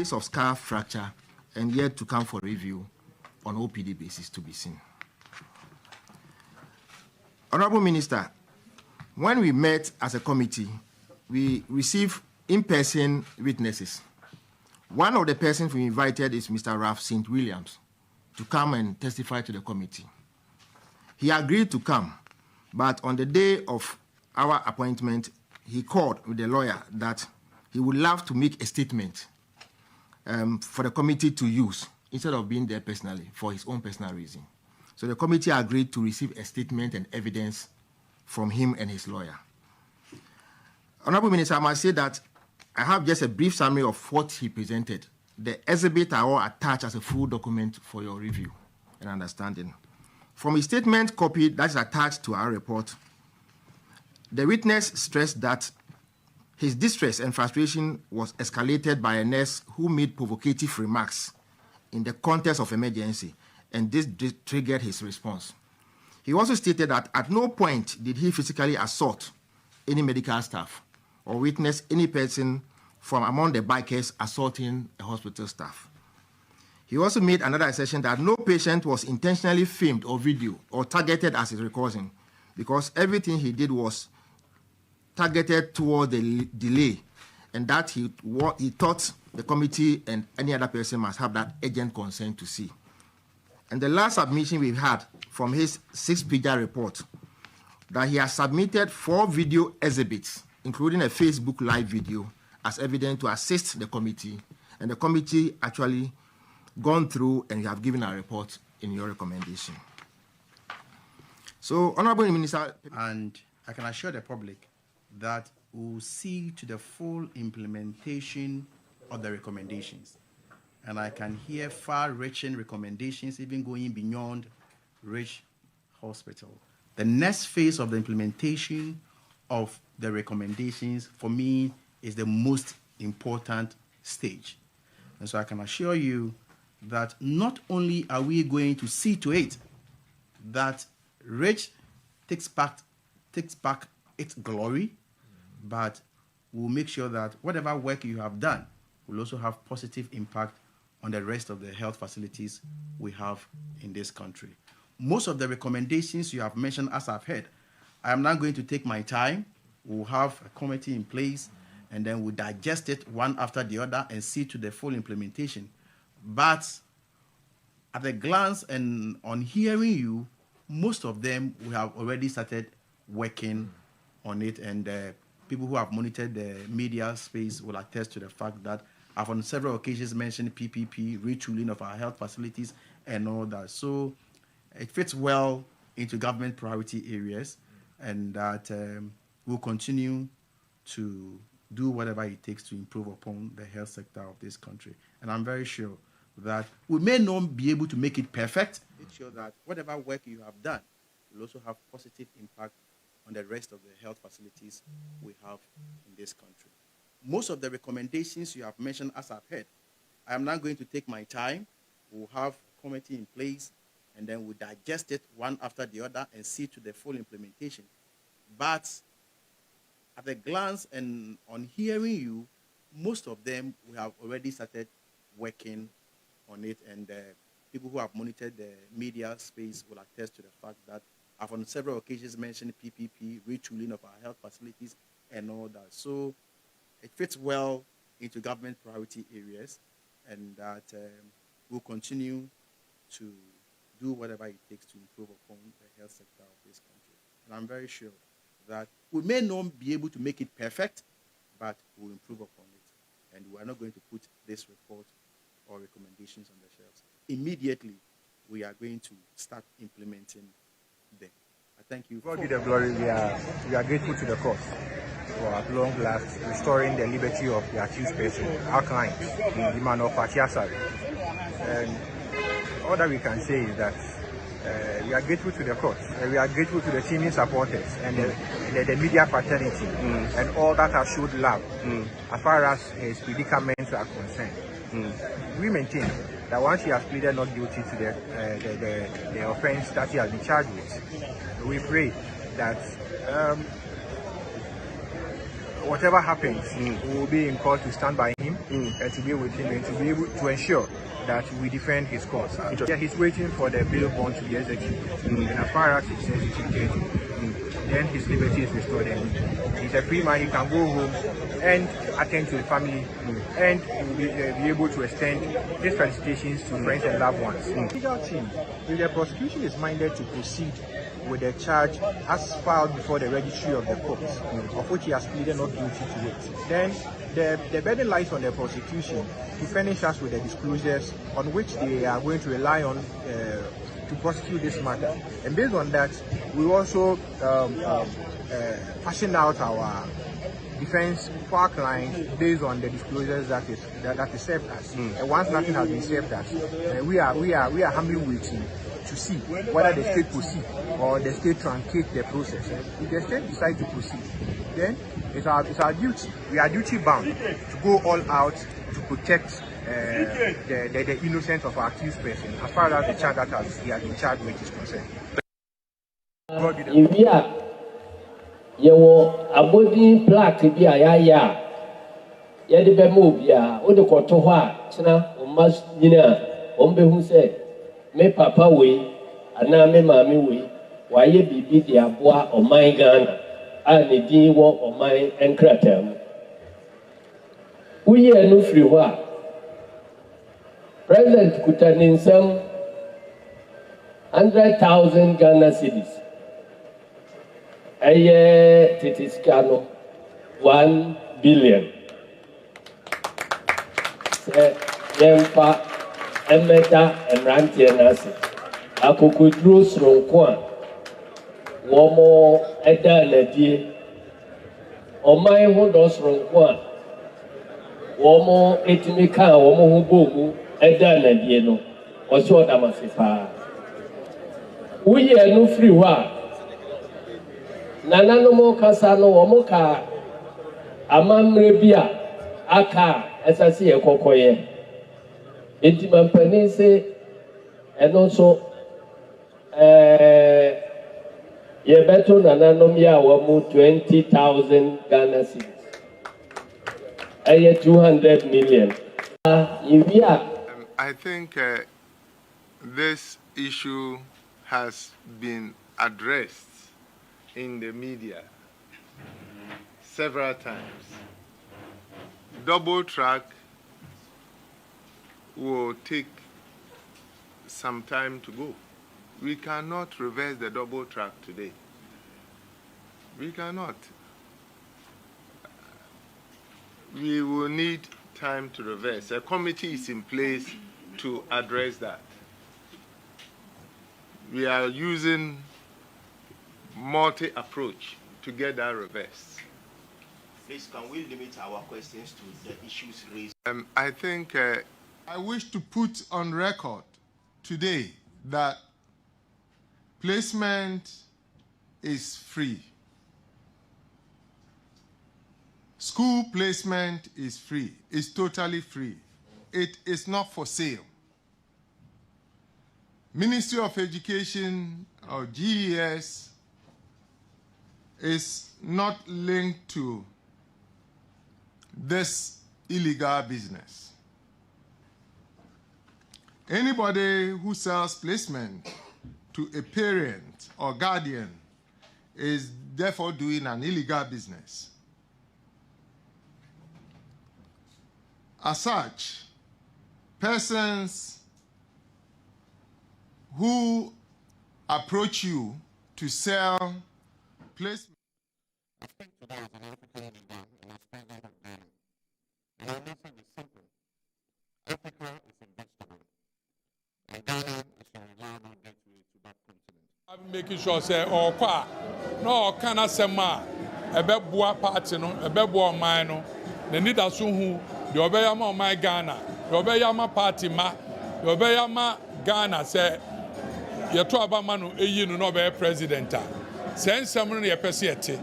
case of skull fracture and yet to come for review on OPD basis to be seen. Honorable Minister, when we met as a committee, we received in-person witnesses. One of the persons we invited is Mr. Ralph St. Williams to come and testify to the committee. He agreed to come, but on the day of our appointment, he called with the lawyer that he would love to make a statement for the committee to use instead of being there personally for his own personal reason. So the committee agreed to receive a statement and evidence from him and his lawyer. Honorable Minister, I must say that I have just a brief summary of what he presented. The exhibit are all attached as a full document for your review and understanding. From his statement copy that is attached to our report, the witness stressed that his distress and frustration was escalated by a nurse who made provocative remarks in the context of emergency, and this triggered his response. He also stated that at no point did he physically assault any medical staff or witness any person from among the bikers assaulting a hospital staff. He also made another assertion that no patient was intentionally filmed or videoed or targeted as his recording, because everything he did was targeted toward the delay, and that he thought the committee and any other person must have that urgent concern to see. And the last submission we've had from his 6-pager report, that he has submitted 4 video exhibits, including a Facebook live video, as evidence to assist the committee, and the committee actually gone through and you have given a report in your recommendation. So, Honorable Minister, and I can assure the public that we will see to the full implementation of the recommendations. And I can hear far-reaching recommendations even going beyond Rich Hospital. The next phase of the implementation of the recommendations, for me, is the most important stage. And so I can assure you that not only are we going to see to it that Rich takes back its glory, but we'll make sure that whatever work you have done will also have positive impact on the rest of the health facilities we have in this country. Most of the recommendations you have mentioned, as I've heard, I am now going to take my time. We'll have a committee in place, and then we'll digest it one after the other and see to the full implementation. But at a glance and on hearing you, most of them we have already started working on it, and people who have monitored the media space will attest to the fact that I've on several occasions mentioned PPP, retooling of our health facilities, and all that. So it fits well into government priority areas, and that we'll continue to do whatever it takes to improve upon the health sector of this country. And I'm very sure that we may not be able to make it perfect. Make sure that whatever work you have done will also have positive impact on the rest of the health facilities we have in this country. Most of the recommendations you have mentioned, as I've heard, I am now going to take my time. We'll have a committee in place, and then we'll digest it one after the other and see to the full implementation. But at a glance and on hearing you, most of them we have already started working on it, and people who have monitored the media space will attest to the fact that I've on several occasions mentioned PPP, retooling of our health facilities, and all that. So it fits well into government priority areas, and that we'll continue to do whatever it takes to improve upon the health sector of this country. And I'm very sure that we may not be able to make it perfect, but we'll improve upon it. And we are not going to put this report or recommendations on the shelves. Immediately, we are going to start implementing them. I thank you. God be the glory. We are grateful to the cause for at long last restoring the liberty of the accused person, our client, the man of Pachiasari. And all that we can say is that we are grateful to the court. We are grateful to the teaming supporters and the media fraternity and all that have showed love as far as his predicaments are concerned. We maintain that once he has pleaded not guilty to the offense that he has been charged with, we pray that whatever happens, we will be in court to stand by him and to be with him and to be able to ensure that we defend his cause. Yeah, he's waiting for the bail bond to be executed. And as far as it's executed, then his liberty is restored and he's a free man. He can go home and attend to the family and he will be able to extend his felicitations to friends and loved ones. The legal team, if the prosecution is minded to proceed with the charge as filed before the registry of the courts, of which he has pleaded not guilty to it, then the burden lies on the prosecution to furnish us with the disclosures on which they are going to rely on to prosecute this matter. And based on that, we also fashion out our defense for our clients based on the disclosures that is served us. And once nothing has been served us, we are humbly waiting to see whether the state proceed or the state truncate the process. If the state decides to proceed, then it's our duty. We are duty bound to go all out to protect the innocence of our accused person as far as the charge that he has been charged with is concerned. Yewo abodi plaque bi ayaya ye de be mo bia o de koto ho a kina o mas nyina o mbe hu se me papa we ana me mami we wa ye bibi de aboa o man Ghana a ne din wo o man enkratam uye no firi ho a president kutanin 100,000 Ghana cedis. Titiskano 1 billion. Yempa Emeta and Rantianasi. Akukudru Sronkwan. Womo Eda Ledie. Omai Hodos Ronkwan. Womo Etimika, Womo Hubogu, Eda Ledie no. Osho Damasifa. We are no free wa. Nana no mo kasano womoka amamrebia aka esasi ekokoye enti mampani se eno so ye beto nana no mia wo mu 20,000 Ghana cedis 200 million I think this issue has been addressed in the media several times. Double track will take some time to go. We cannot reverse the double track today. We cannot. We will need time to reverse. A committee is in place to address that. We are using multi-approach to get that reversed. Please, can we limit our questions to the issues raised? I think I wish to put on record today that placement is free. School placement is free. It's totally free. It is not for sale. Ministry of Education or GES is not linked to this illegal business. Anybody who sells placement to a parent or guardian is therefore doing an illegal business. As such, persons who approach you to sell placement. I think today is an African Union and it's president of Ghana. And our message is simple. Africa is invincible. And Ghana is a reliable gateway to that continent. I'm making sure say no kana sema ebeboa party no ebeboa man no the leader so hu the obeyama my Ghana the obeyama party ma the obeyama Ghana say yeto abama no eyi no no be president a say nsem no ye pese ete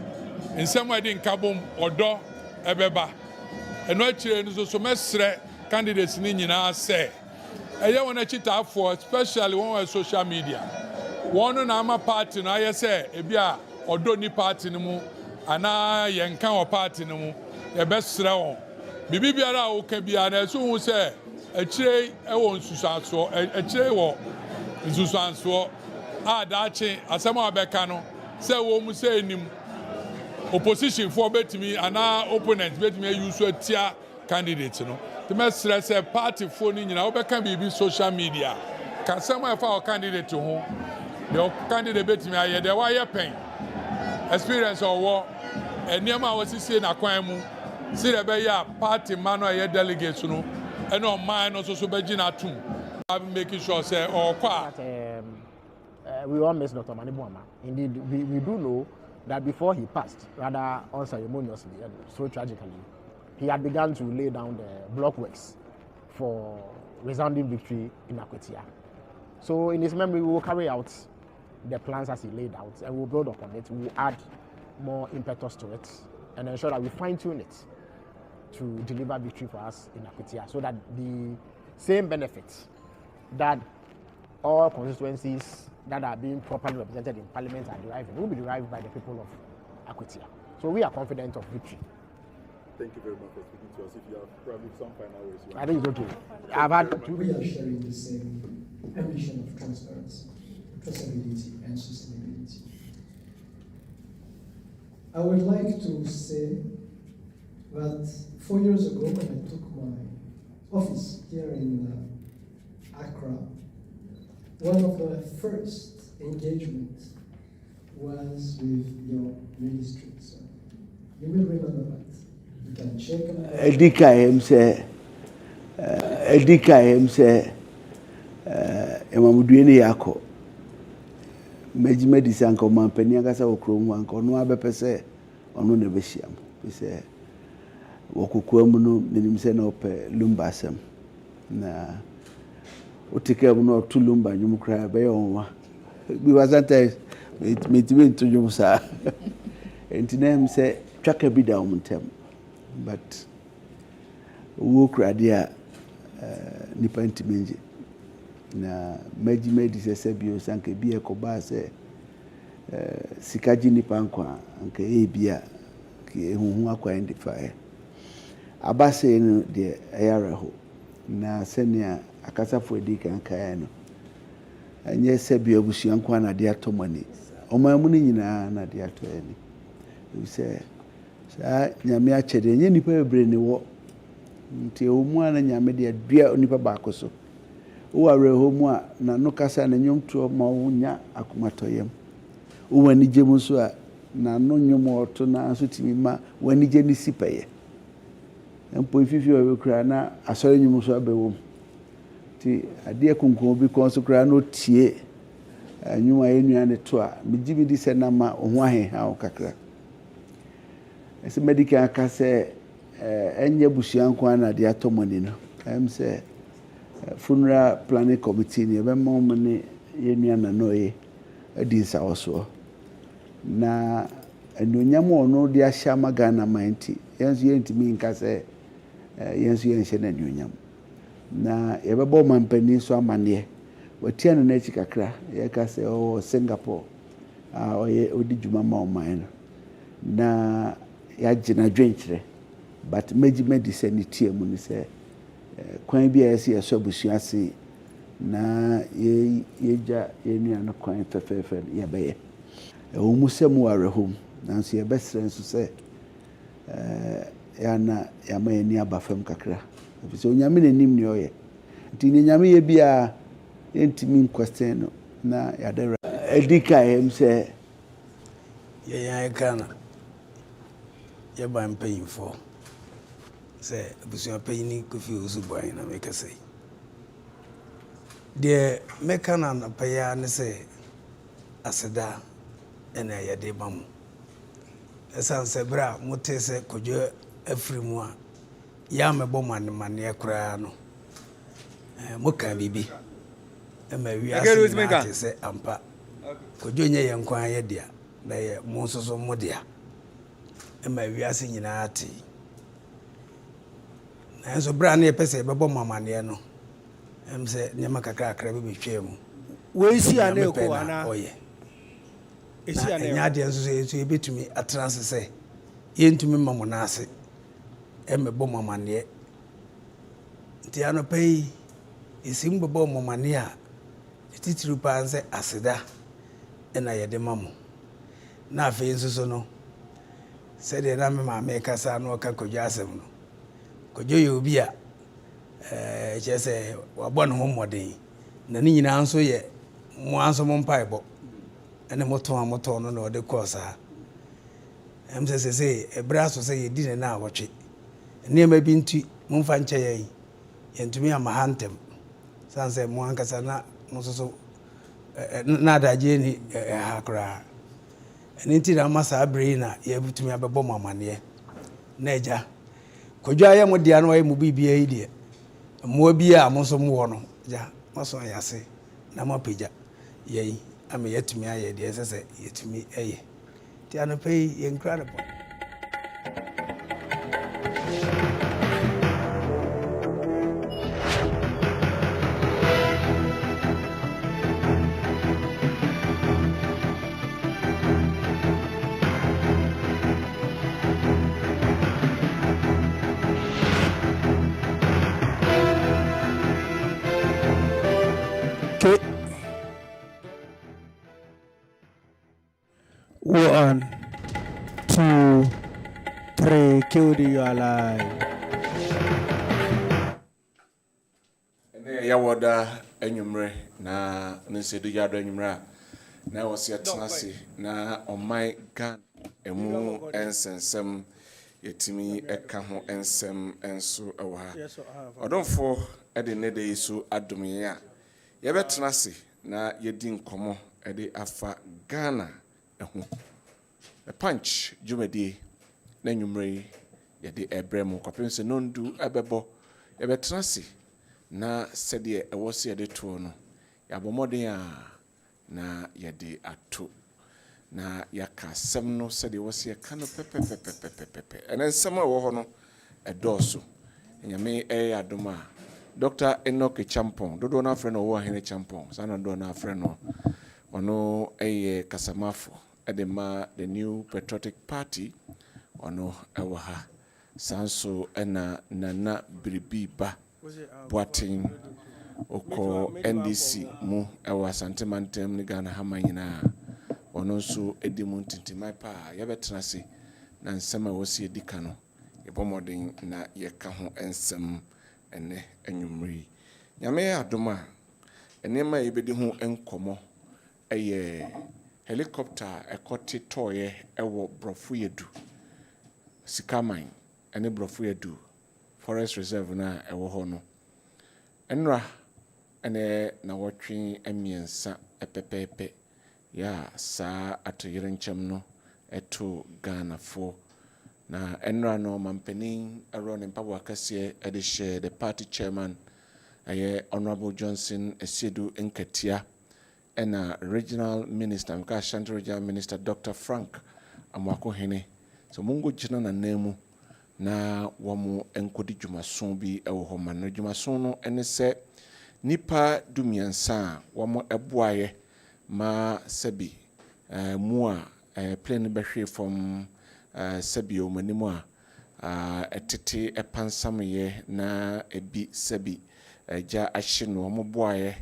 nsem ade nkabom odo ebeba eno akire no so mesre candidates ni nyina say eye wona chitafo especially on social media one na ama party na aye say ebi a odo ni party ni mu ana yenka o party no mu ye besrɛ won bibi biara wo ka bia na so hu sɛ akire wɔ nsusuanso akire wɔ nsusuanso a daache asɛm a bɛka no sɛ wo mu sɛ enim opposition for betimi ana opponent betimi use atia candidate no the mesrɛ sɛ party for ni nyina wo bɛka bibi social media ka sɛm a fa o candidate ho the candidate betimi ayɛ de wa yɛ pen experience ɔwɔ nneɛma a wɔsiesie na kwan mu si de bɛyɛ party man no yɛ delegates no ɛna ɔman no so bɛgyina atum making sure say ɔkɔ we all miss Dr. Manibuama. Indeed, we do know that before he passed, rather unceremoniously and so tragically, he had begun to lay down the block works for resounding victory in Akwetia. So in his memory, we will carry out the plans as he laid out and we'll build upon it. We'll add more impetus to it and ensure that we fine-tune it to deliver victory for us in Akwetia so that the same benefits that all constituencies that are being properly represented in parliament are deriving will be derived by the people of Akwetia. So we are confident of victory. Thank you very much for speaking to us. If you have probably some final words. I think it's okay. I've had we are sharing the same ambition of transparency, traceability, and sustainability. I would like to say that 4 years ago when I took my office here in Accra, one of the first engagements was with your ministry. So you will remember that. You can check Edika say Emamuduene yako Mejimedi sanko mampeni akasa okrom wanko no abepese ono ne behyiam se wokokuam no menim se na ope lumba asem na otike mu no tulumba nyum kra be yonwa bi wasanta metime ntujum sa entinem se twaka bi da umuntem but wo kra dia nipa ntimenje na mejimedi se bio sanke bi ekoba se sikaji nipa nkwa anke ebia ke huhu akwa indify abase no de ayareho na senia akasafo edi kan kan no anye se bio busuan kwa na de atomani omamu ni nyina na de atoani we say sa nyame a chede nye nipa bebre ni wo nti omu ana nyame de adua nipa baako so wo areho mu a na no kasa na nyomto ma wo nya akomatoyem wo wani gemu so a na no nyomo oto na so timi ma wani je ni sipeye empo ififi o kura na asore nyomo so abewo ti ade kunkun bi kon so kura no tie anwuma enua ne to a mijibi di se na ma ho aheha o kakra ese medical aka se enye busuanko na de atomoni no em se funeral planning committee ni be mo ne yenua na no ye adi sa oso na enunyam ono de ahya magana manti yenso yentimi nka se yenso yenhye na enunyam na yebebo mampani so amane watia no na chikakra ye ka se o Singapore oye odi djuma ma oman na ya gina dwenkyere but mejimedi se ni tie mu ni se kwan bi a se so busuase na yeja yenua no kwan fefefe ye beye o musem warehom na so ye besre so se ya na ya ma ni abafam kakra so nyame nanim ni oye nti ni nyame ye bia entimi question no na ya da edika em se ye yan kana ye ban paying for say busuan paying Kofi Owusu boy na make say de mekana na paya ne say aseda ena ye de bam esan se bra mote se kojo afrimu a ya mebo mane kura no moka bibi ma wi ase se ampa kojo nye ye nkwan ye dia na ye mo soso mo dia ma wi ase nyina ati na so bra na ye pese bebo mamane no se nyama kakra kakra be betwe mu we si ane ko ana oye na ɛnya deɛ nso so yɛbɛtumi atena ase sɛ yɛntumi ma mo no ase ɛmmɛbɔ mo amanneɛ nti anɔpa yi ɛsim bɛbɔ mo amanneɛ a ɛtitiri paa sɛ aseda ɛna yɛde ma mo na afei nso so no sɛdeɛ na me maame kasa na ɔka kwadwo asɛm no kwadwo yɛ obi a kyerɛ sɛ wabɔ ne ho mmɔden na ne nyinaa nso yɛ mo anso mo mpaebɔ ɛne motɔn a motɔn no na ɔde kɔɔ saa ɛm sɛ sɛ ɛberɛ aso sɛ yɛdi ne na awɔtwe nneɛma bi nti momfa nkyɛ yɛn yɛntumi ama ha ntɛm sane sɛ mo ankasa na mo nso so na adagye ni ha koraa ɛno nti na ama saa berɛ yi na yɛbɛtumi abɛbɔ mo amanneɛ na agya kwadwo ayɛ mo deɛ no wayɛ mo biribia yi deɛ mmoa bi a mo nso mowɔ no agya moaso ayɛ ase na moapagya yɛyi ama yɛatumi ayɛ deɛ ɛsɛ sɛ yɛtumi ɛyɛ nti anɔpa yi yɛnkura no pɔ One, two, three, kill you alive. Yawoda enyumre na nsedu yado enyumra na wose atenase na omai gan emu ensensem yetimi eka ho ensem enso ewo ha odonfo ede ne de isu adomye a yebetenase na yedi nkomo ede afa Ghana ehu a punch jumedi na nyumre yede ebremu kwapense nondu ebebo yebetenase na sɛdeɛ ɛwɔ sɛ yɛde to no yɛabɔmmɔden a na yɛde ato na yɛaka asɛm no sɛdeɛ ɛwɔ sɛ yɛka no pɛpɛpɛpɛpɛpɛ ɛnɛ nsɛm a ɛwɔ hɔ no ɛdɔɔso nyame ɛyɛ adom a Dr. Enoch Champong dodoɔ no afrɛ no ɔwɔ ahene Champong saa na dodoɔ no afrɛ no ɔno ɛyɛ kasamafo ɛde ma the New Patriotic Party ɔno ɛwɔ ha saa nso ɛna Nana Biribi Ba Boating oko NDC mu ewa santimantem ni Ghana hama nyina ono nso edimu ntintimai pa yɛbɛtenase na nsɛm a wɔsi edika no yɛbɔmɔden na yɛka ho nsɛm ɛnɛ anwumri nyame adom a enema yɛbɛdi ho nkɔmɔ ɛyɛ helicopter ɛkɔte tɔɔyɛ ɛwɔ Brɔfo Yedu Sikaman ɛne Brɔfo Yedu Forest Reserve na ɛwɔ hɔ no enra ene na wɔtwe emiensa ɛpɛpɛpɛ ya saa atoyere nkyɛm no ɛto Ghana fo na enra no mampanin ɛrɔ ne mpaboa kɛseɛ ɛde hyɛ the party chairman ɛyɛ Honorable Johnson Esiedu Nkatia ɛna regional minister mka Ashanti regional minister Dr. Frank Amwakohene so mungo gyina na nemu na wamo enkodi dwumason bi ɛwɔ hɔ ma no dwumason no ene sɛ nipa dumiansa wamo ɛboaye ma sɛbi mu a plane bɛhwe from sɛbi o manimu a ɛtete ɛpansamye na ebi sɛbi gya ahye no wamo boaye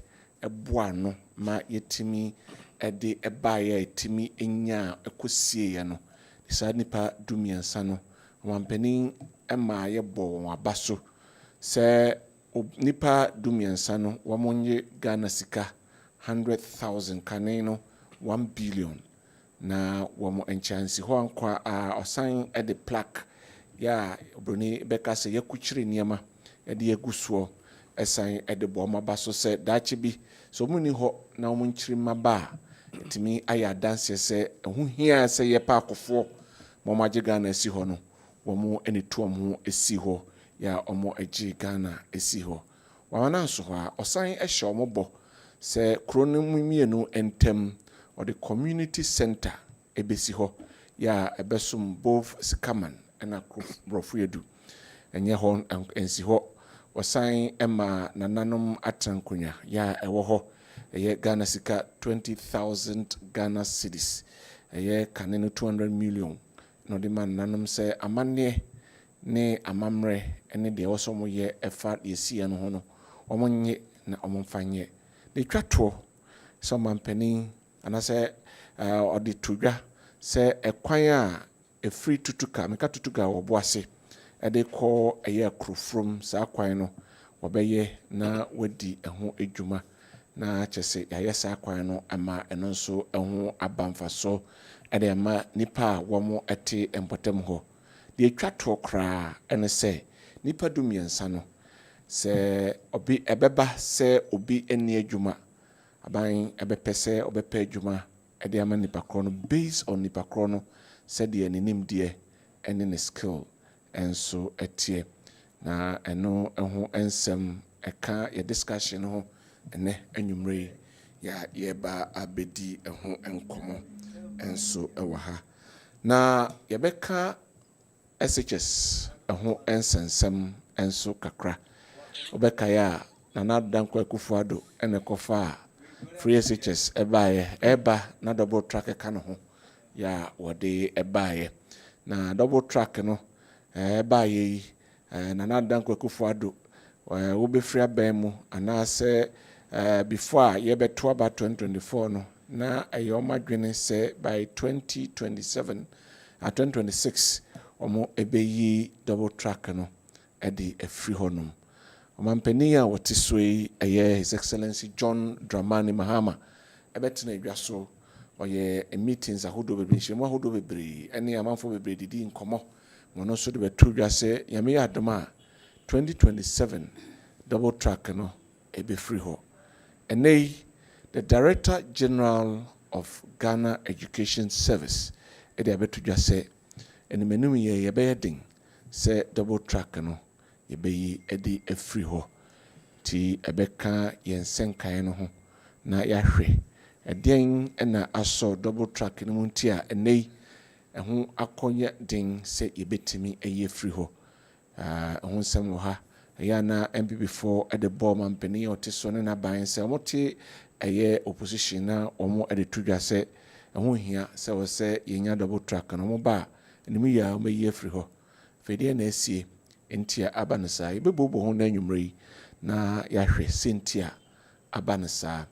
ɛboa no ma yetimi ɛde ɛbaayɛ yetimi enya ɛkosie ya no saa nipa dumiansa no wampanin ɛma yɛbɔ wɔn aba so sɛ nipa dumiansa no wɔmonye Ghana sika 100,000 kane no 1 billion na wɔn enchansi hɔ ankwa a ɔsan ɛde plaque ya obroni bɛka sɛ yɛkukyire nneɛma ɛde yɛgusoɔ ɛsan ɛde bɔ wɔn aba so sɛ daakye bi so wɔn ni hɔ na wɔn nkyiri maba etimi ayɛ adanseɛ sɛ ɛho hia sɛ yɛpa akofoɔ wɔn agye Ghana esi hɔ no wɔn ene to wɔn esi hɔ ya wɔn agye Ghana esi hɔ wɔn ananso hɔ a ɔsan ɛhyɛ wɔn bɔ sɛ kuro no mu mmienu ntɛm ɔde community center ebesi hɔ ya ɛbɛsom both Sikaman ɛna Brɔfo Yedu ɛnyɛ hɔ ɛnsi hɔ wɔsan ɛma nananom atankonya ya ɛwɔ hɔ ɛyɛ Ghana sika 20,000 Ghana cedis ɛyɛ kane no 200 million na ɔde ma nanom sɛ amanneɛ ne amammerɛ ne deɛ ɛwɔ sɛ ɔmoyɛ ɛfa deɛ ɛsiiɛ no ho no ɔmonyɛ na ɔmomfa nyɛ de twa toɔ sɛ ɔmampanin anaasɛ ɔde to dwa sɛ ɛkwan a ɛfiri tutuka meka tutuka a wɔbo ase ɛde kɔ ɛyɛ akurofrom saa kwan no wɔbɛyɛ na wadi ɛho adwuma na kyɛ sɛ yɛayɛ saa kwan no ama ɛno nso ɛho aba mfasoɔ ɛde ama nipa a wɔn ɛte mpɔtam hɔ deɛ atwa toɔ koraa ɛne sɛ nipa du mmiɛnsa no sɛ obi ɛbɛba sɛ obi ani adwuma aban ɛbɛpɛ sɛ ɔbɛpɛ adwuma ɛde ama nipa korɔ no based on nipa korɔ no sɛdeɛ ne nimdeɛ ɛne ne skill ɛnso ɛteɛ na ɛno ɛho nsɛm ɛka yɛ discussion ho ɛnɛ anwummere yɛba abɛdi ɛho nkɔmmɔ ɛnso ɛwɔ ha na yɛbɛka SHS ɛho nsɛnsɛm ɛnso kakra wobɛkaeɛ a Nana Dankwa Akufo-Addo ɛna ɛkɔfa a free SHS ɛba na double track ɛka no ho yɛ wɔde ɛbaeɛ na double track no ɛbaeɛ yi Nana Dankwa Akufo-Addo wobɛfiri aban mu anaasɛ before a yɛbɛto aba 2024 no na ɛyɛ ɔma adwene sɛ by 2026 ɔmo ɛbɛyi double track no ɛde afiri hɔ nom ɔmampanin a wɔte so yi ɛyɛ His Excellency John Dramani Mahama ɛbɛtena adwa so ɔyɛ meetings ahodoɔ bebree nhyiamu ahodoɔ bebree ɛne amanfoɔ bebree didi nkɔmmɔ wɔn nso de bɛto dwa sɛ nyame yɛ adom a 2027 double track no ɛbɛfiri hɔ ɛnɛ yi the Director General of Ghana Education Service ɛde abɛto dwa sɛ ɛnimanim yɛ yɛbɛyɛ den sɛ double track no yɛbɛyi ɛde afiri hɔ ti ɛbɛka yɛn sɛnkae no ho na yɛahwɛ ɛdeɛn ɛna asɔ double track no mu nti a ɛnɛ yi ɛho akɔnyɛ den sɛ yɛbɛtumi ɛyɛ afiri hɔ ɛho nsɛm wɔ ha ɛyɛ na MPP4 ɛde bɔɔ mampanin a ɔte so ne n'aban sɛ ɔmote ɛyɛ opposition na ɔmo ɛde to dwa sɛ ɛho hia sɛ wɔ sɛ yɛnya double track no ɔmo ba a ɛnim yɛ a ɔmɛyi afiri hɔ fɛdeɛ na asie nti a aba no saa yɛbɛbɔbɔ ho no anwummere yi na yɛahwɛ sɛ nti a aba no saa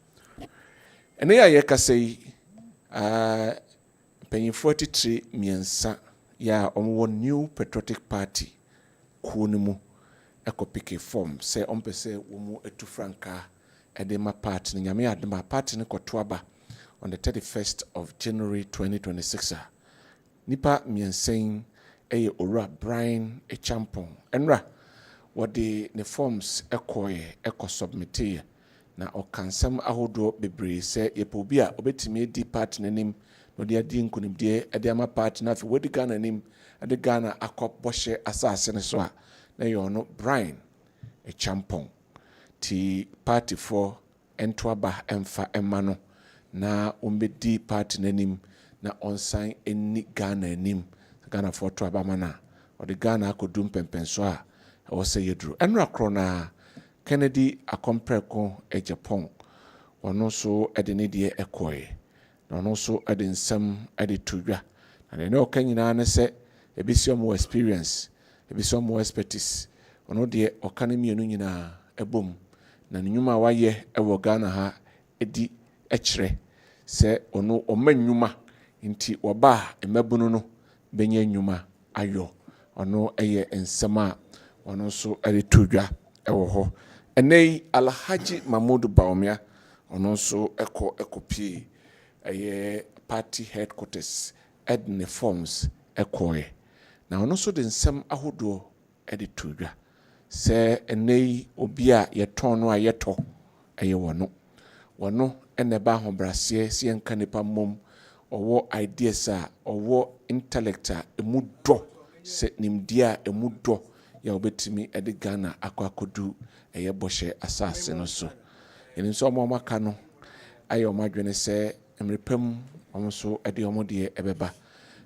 ɛne yɛ a yɛkasa yi mpanyinfoɔ atitire mmiɛnsa yɛ a ɔmowɔ New Patriotic Party kuo no mu ɛkɔpike form sɛ ɔmpɛ sɛ wɔn mu atu frankaa ɛde ma party no nyame adom a party no kɔto aba on the 31st of January 2026 a nipa mmiɛnsa yi ɛyɛ Owura Brian Echampong ɛnra wɔde ne forms ɛkɔ submiteɛ na ɔka nsɛm ahodoɔ bebree sɛ yɛpɛ obi a ɔbɛtumi adi party n'anim na ɔde adi nkonimdie ɛde ama party no afei wɔdi Ghana anim ɛde Ghana akɔ bɔhyɛ asase no so a na yɛ ɔno Brian Echampong ti partyfoɔ ɛnto aba ɛmfa ɛma no na ɔmbɛdi party n'anim na ɔnsan ɛni Ghana anim Ghanafoɔ to aba ma no a ɔde Ghana akɔdu mpɛmpɛnso a ɛwɔ sɛ yɛduru ɛnora korɔ na Kennedy Akɔmprɛko Japan ɔno nso ɛde ne deɛ ɛkɔɛ na ɔno nso ɛde nsɛm ɛde to dwa na deɛ ne ɔka nyinaa ne sɛ ebisi ɔmo experience ebisi ɔmo expertise ɔno deɛ ɔka ne mmienu nyinaa ɛbom na ne nnwuma a wayɛ ɛwɔ Ghana ha ɛdi ɛkyerɛ sɛ ɔno ɔma nnwuma nti wɔba a mmabunu no bɛnyɛ nnwuma ayɔ ɔno ɛyɛ nsɛm a ɔno nso ɛde to dwa ɛwɔ hɔ ɛnɛ yi Alhaji Mahmoud Bawumia ɔno nso ɛkɔpie ɛyɛ party headquarters ɛde ne forms ɛkɔɛ na ɔno nso de nsɛm ahodoɔ ɛde to dwa sɛ ɛnɛ yi obi a yɛtɔn no a yɛtɔ ɛyɛ wɔno ɛna ɛba ahobraseɛ si yɛnka nipa mmom ɔwɔ ideas a ɔwɔ intellect a emu dɔ sɛ nimdeɛ a emu dɔ yɛ obetumi ɛde Ghana akɔdu ɛyɛ bɔhyɛ asase no so ɛni nso ɔmo aka no ayɛ ɔmo adwene sɛ mmerepam ɔmo nso ɛde ɔmo deɛ ɛbɛba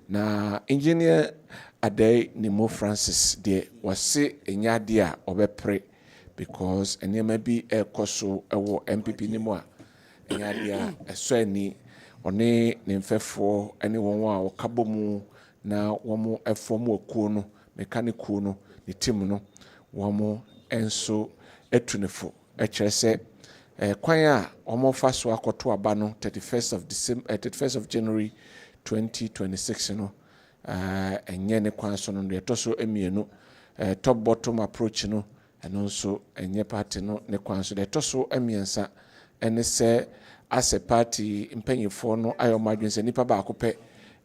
na engineer Adai Nimo Francis deɛ wɔse ɛnyɛ adeɛ a ɔbɛpere because nneɛma bi ɛkɔ so ɛwɔ MPP ne mu a ɛnyɛ adeɛ a ɛsɔ ani ɔne ne mfɛfoɔ ne wɔn a wɔkabɔ mu na wɔn ɛfɔm okuo no mekanikuo no ne team no wɔn nso atu ne fo ɛkyerɛ sɛ kwan a wɔn fa so akɔto aba no 31st of January 2026 no ɛnyɛ ne kwan so no deɛ ɛtɔ so mmienu top bottom approach no ɛno nso ɛnyɛ party no ne kwan so deɛ ɛtɔ so mmiɛnsa ɛne sɛ asɛ party mpanyinfoɔ no ayɛ ɔmo adwene sɛ nipa baako pɛ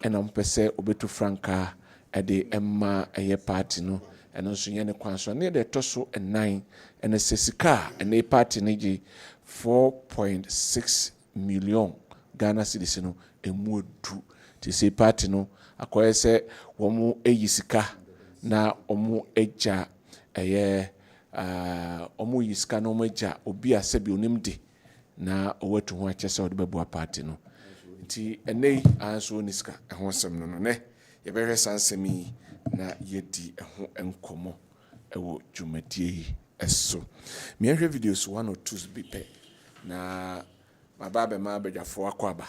ɛna mpɛ sɛ obetu frankaa ɛde ɛma ɛyɛ party no ɛno nso nyɛ ne kwan so ne deɛ ɛtɔ so 9 ɛne sɛ sika ɛne party no gye 4.6 million Ghana cedis no emu edu te sɛ party no akɔyɛ sɛ wɔn eyi sika na wɔn agya ɛyɛ wɔn yi sika na wɔn agya obi a sɛbi onim de na ɔwatu ho akyɛ sɛ ɔde bɛboa party no nti ɛnɛ yi anso ne sika ɛho nsɛm no nɛ yɛbɛhwɛ saa nsɛm yi na yɛdi ɛho nkɔmmɔ ɛwɔ dwumadie yi ɛso mmiɛnhwɛ videos 1 or 2 bi pɛ na maba bɛma abadwafoɔ akɔ aba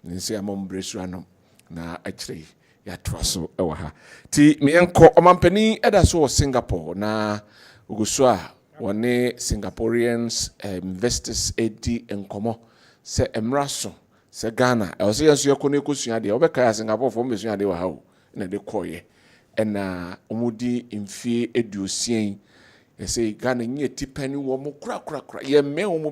ne nso ama mbrɛ so anom na akyerɛ yɛatoa so ɛwɔ ha ti mmiɛnkɔ ɔmampanin ɛda so wɔ Singapore na ogu so a wɔne Singaporeans investors edi nkɔmmɔ sɛ mmra so sɛ Ghana ɛwɔ sɛ yɛnso yɛkɔ no ɛkɔsua deɛ wɔbɛkae a Singapore fo mbɛsua deɛ wɔ ha o na de kɔɔyɛ ɛna ɔmudi mfie eduosien yɛsɛ Ghana nyɛ tipani wɔ mo kura yɛmmɛ wɔ mo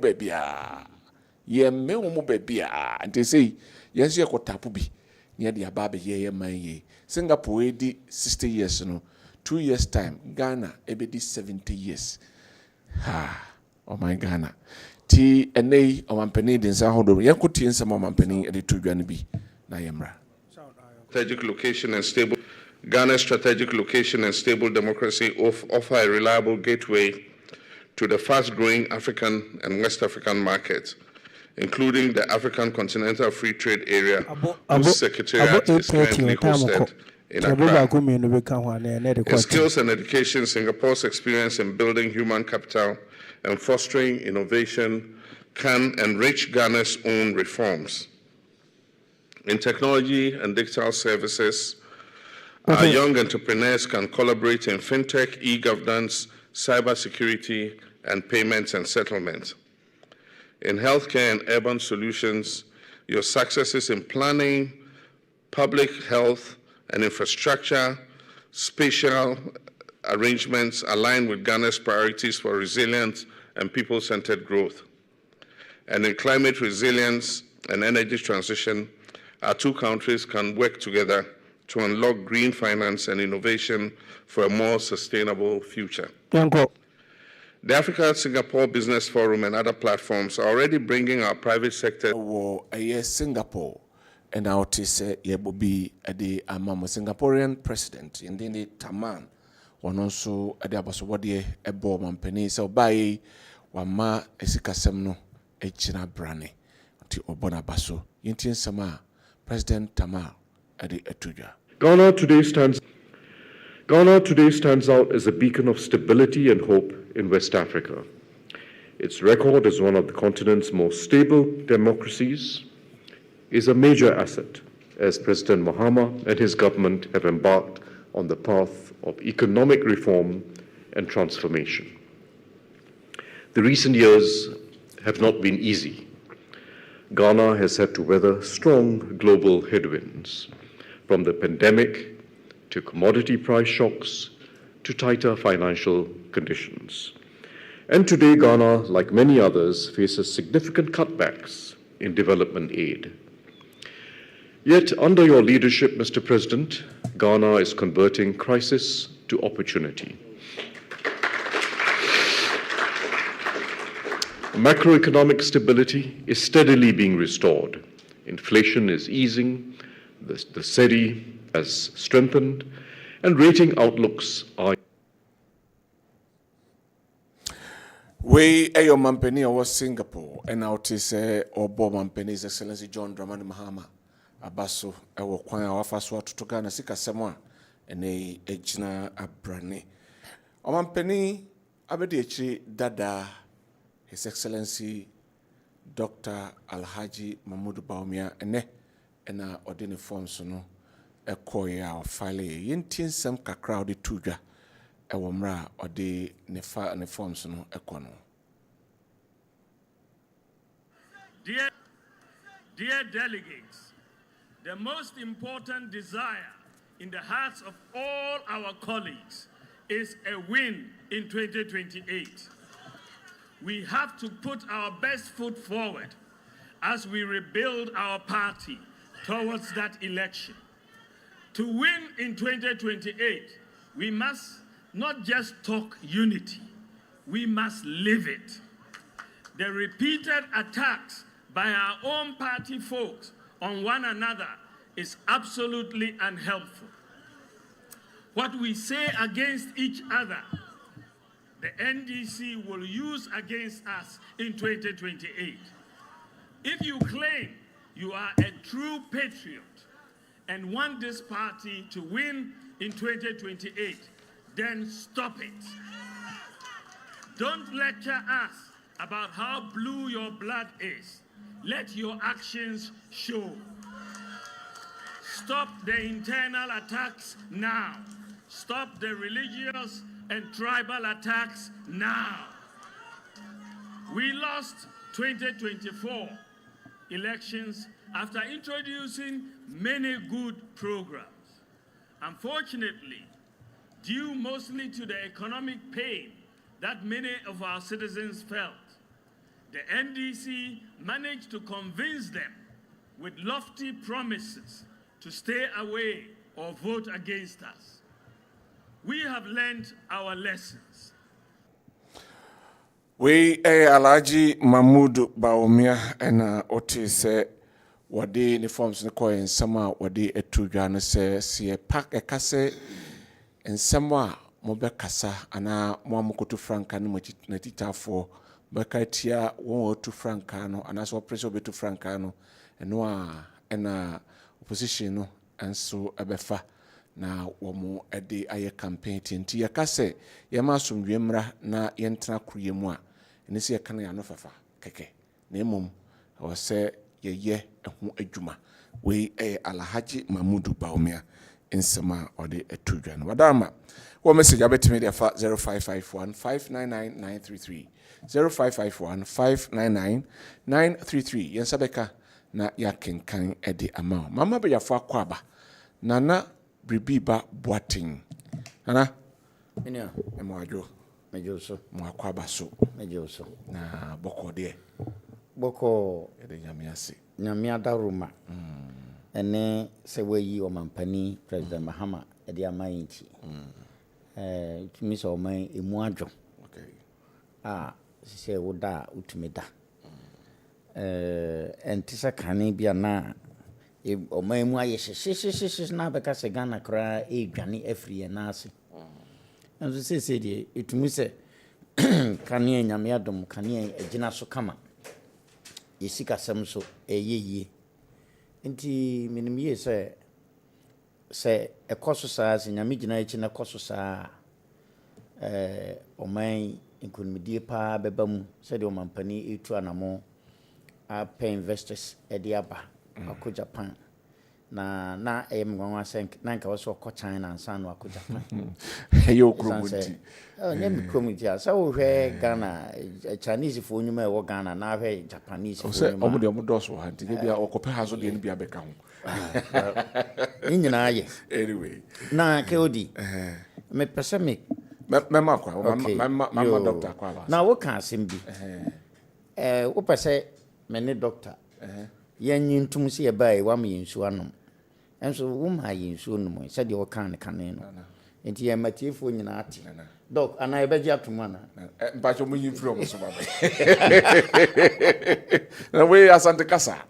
baabiaa nti sɛ yɛnso yɛkɔ tapo bi near the Ababe ye man ye. Singapore edi 60 years no. 2 years time. Ghana ebedi 70 years. Oh my Ghana. Ti ene omampeni dinsa hodo. Yankuti insa omampeni edi tudwani bi na yemra. Strategic location and stable Ghana's strategic location and stable democracy offer a reliable gateway to the fast-growing African and West African markets, including the African Continental Free Trade Area, whose secretariat is currently hosted in Accra. In skills and education, Singapore's experience in building human capital and fostering innovation can enrich Ghana's own reforms. In technology and digital services, our young entrepreneurs can collaborate in fintech, e-governance, cybersecurity, and payments and settlements. In healthcare and urban solutions, your successes in planning, public health and infrastructure, spatial arrangements align with Ghana's priorities for resilient and people-centered growth. And in climate resilience and energy transition, our two countries can work together to unlock green finance and innovation for a more sustainable future. The Africa-Singapore Business Forum and other platforms are already bringing our private sector. Singapore, and now to say Yebobi at the Singaporean president, and then the Taman, one also at the Abaswadi, a bomb penny, so by Wama Esikasemno, a China Brane, to Obona Basso, Yintin Sama, President Tamal at the Etuja. Ghana today stands out as a beacon of stability and hope in West Africa. Its record as one of the continent's most stable democracies is a major asset as President Mahama and his government have embarked on the path of economic reform and transformation. The recent years have not been easy. Ghana has had to weather strong global headwinds, from the pandemic to commodity price shocks, to tighter financial conditions. And today, Ghana, like many others, faces significant cutbacks in development aid. Yet, under your leadership, Mr. President, Ghana is converting crisis to opportunity. Macroeconomic stability is steadily being restored. Inflation is easing, the cedi has strengthened, and rating outlooks are. We ayo mampeni was Singapore, and out is Obo Mampeni's Excellency John Dramani Mahama Abaso, our Kwaya Wafaswa to Ghana Sika Samoa, and a Ejina Abrane. O Mampeni Abedichi Dada, His Excellency Dr. Alhaji Mahmoud Bawumia ena odine forms no ekoya file yentin sem kakra ode tudwa ewo mra ode ne forms no ekono. Dear delegates, the most important desire in the hearts of all our colleagues is a win in 2028. We have to put our best foot forward as we rebuild our party towards that election. To win in 2028, we must not just talk unity, we must live it. The repeated attacks by our own party folks on one another is absolutely unhelpful. What we say against each other, the NDC will use against us in 2028. If you claim you are a true patriot and want this party to win in 2028, then stop it. Don't lecture us about how blue your blood is. Let your actions show. Stop the internal attacks now. Stop the religious and tribal attacks now. We lost 2024 elections after introducing many good programs. Unfortunately, due mostly to the economic pain that many of our citizens felt, the NDC managed to convince them with lofty promises to stay away or vote against us. We have learned our lessons. We Alhaji Mahmoud Bawumia ena oti se wade ni forms ni koye nsama wade etudwa no se pak ekase nsama mobe kasa ana mo amukoto franka ni na titafo baka tia won otu franka no ana so pressure obetu franka no eno a ena opposition no enso ebefa na womo ede aye campaign tinti yakase yema asomdwemra na yentena kuruyemu a ene se yakana ya no fafa keke na emom o se yeye ehu adwuma we Alhaji Mahmoud Bawumia nsema ode etudwa no wadama wo message abetime dia fa 0551599933 0551599933 yensabeka na yakenkan ede ama mama be yafa kwaba nana bribiba boating nana enia emwajo mejoso mwakwaba so mejoso na boko de boko ede nyamiase nyamia daruma ene se weyi o mampani president Mahama ede amayinti kimi so man emu adwo se woda utumeda entisa kane bia na o man mu aye hyehyehye na beka se Ghana kra edwane afrie na ase enso se de etumi se kane nyame adom kane agina so kama yesika sem so eyeye enti minimye se ekoso saa se nyame gina echi na ekoso saa o man inkunimidie pa beba mu se de o mampani etu anamo a pay investors ediaba akọ Japan na ngwanwa senk na nka waso akọ China ansa no akọ Japan yo kromuti nyame kromuti asa wo hwe Ghana Chinese fo nyuma e wo Ghana na hwe Japanese fo nyuma omo de omo doso ha nti bia okope hazo de bia beka ho nyina aye anyway na keodi me pese me mama kwa mama doctor kwa na wo kan asem bi wo pese me ne doctor yanyi ntum se eba e wa me yinsu anom enso wo ma yinsu anom se de wo kan ne kan no enti ya matiefo nyina ate doc ana ebeji atuma na mpacho mu yinfiri omo so baba na we asante kasa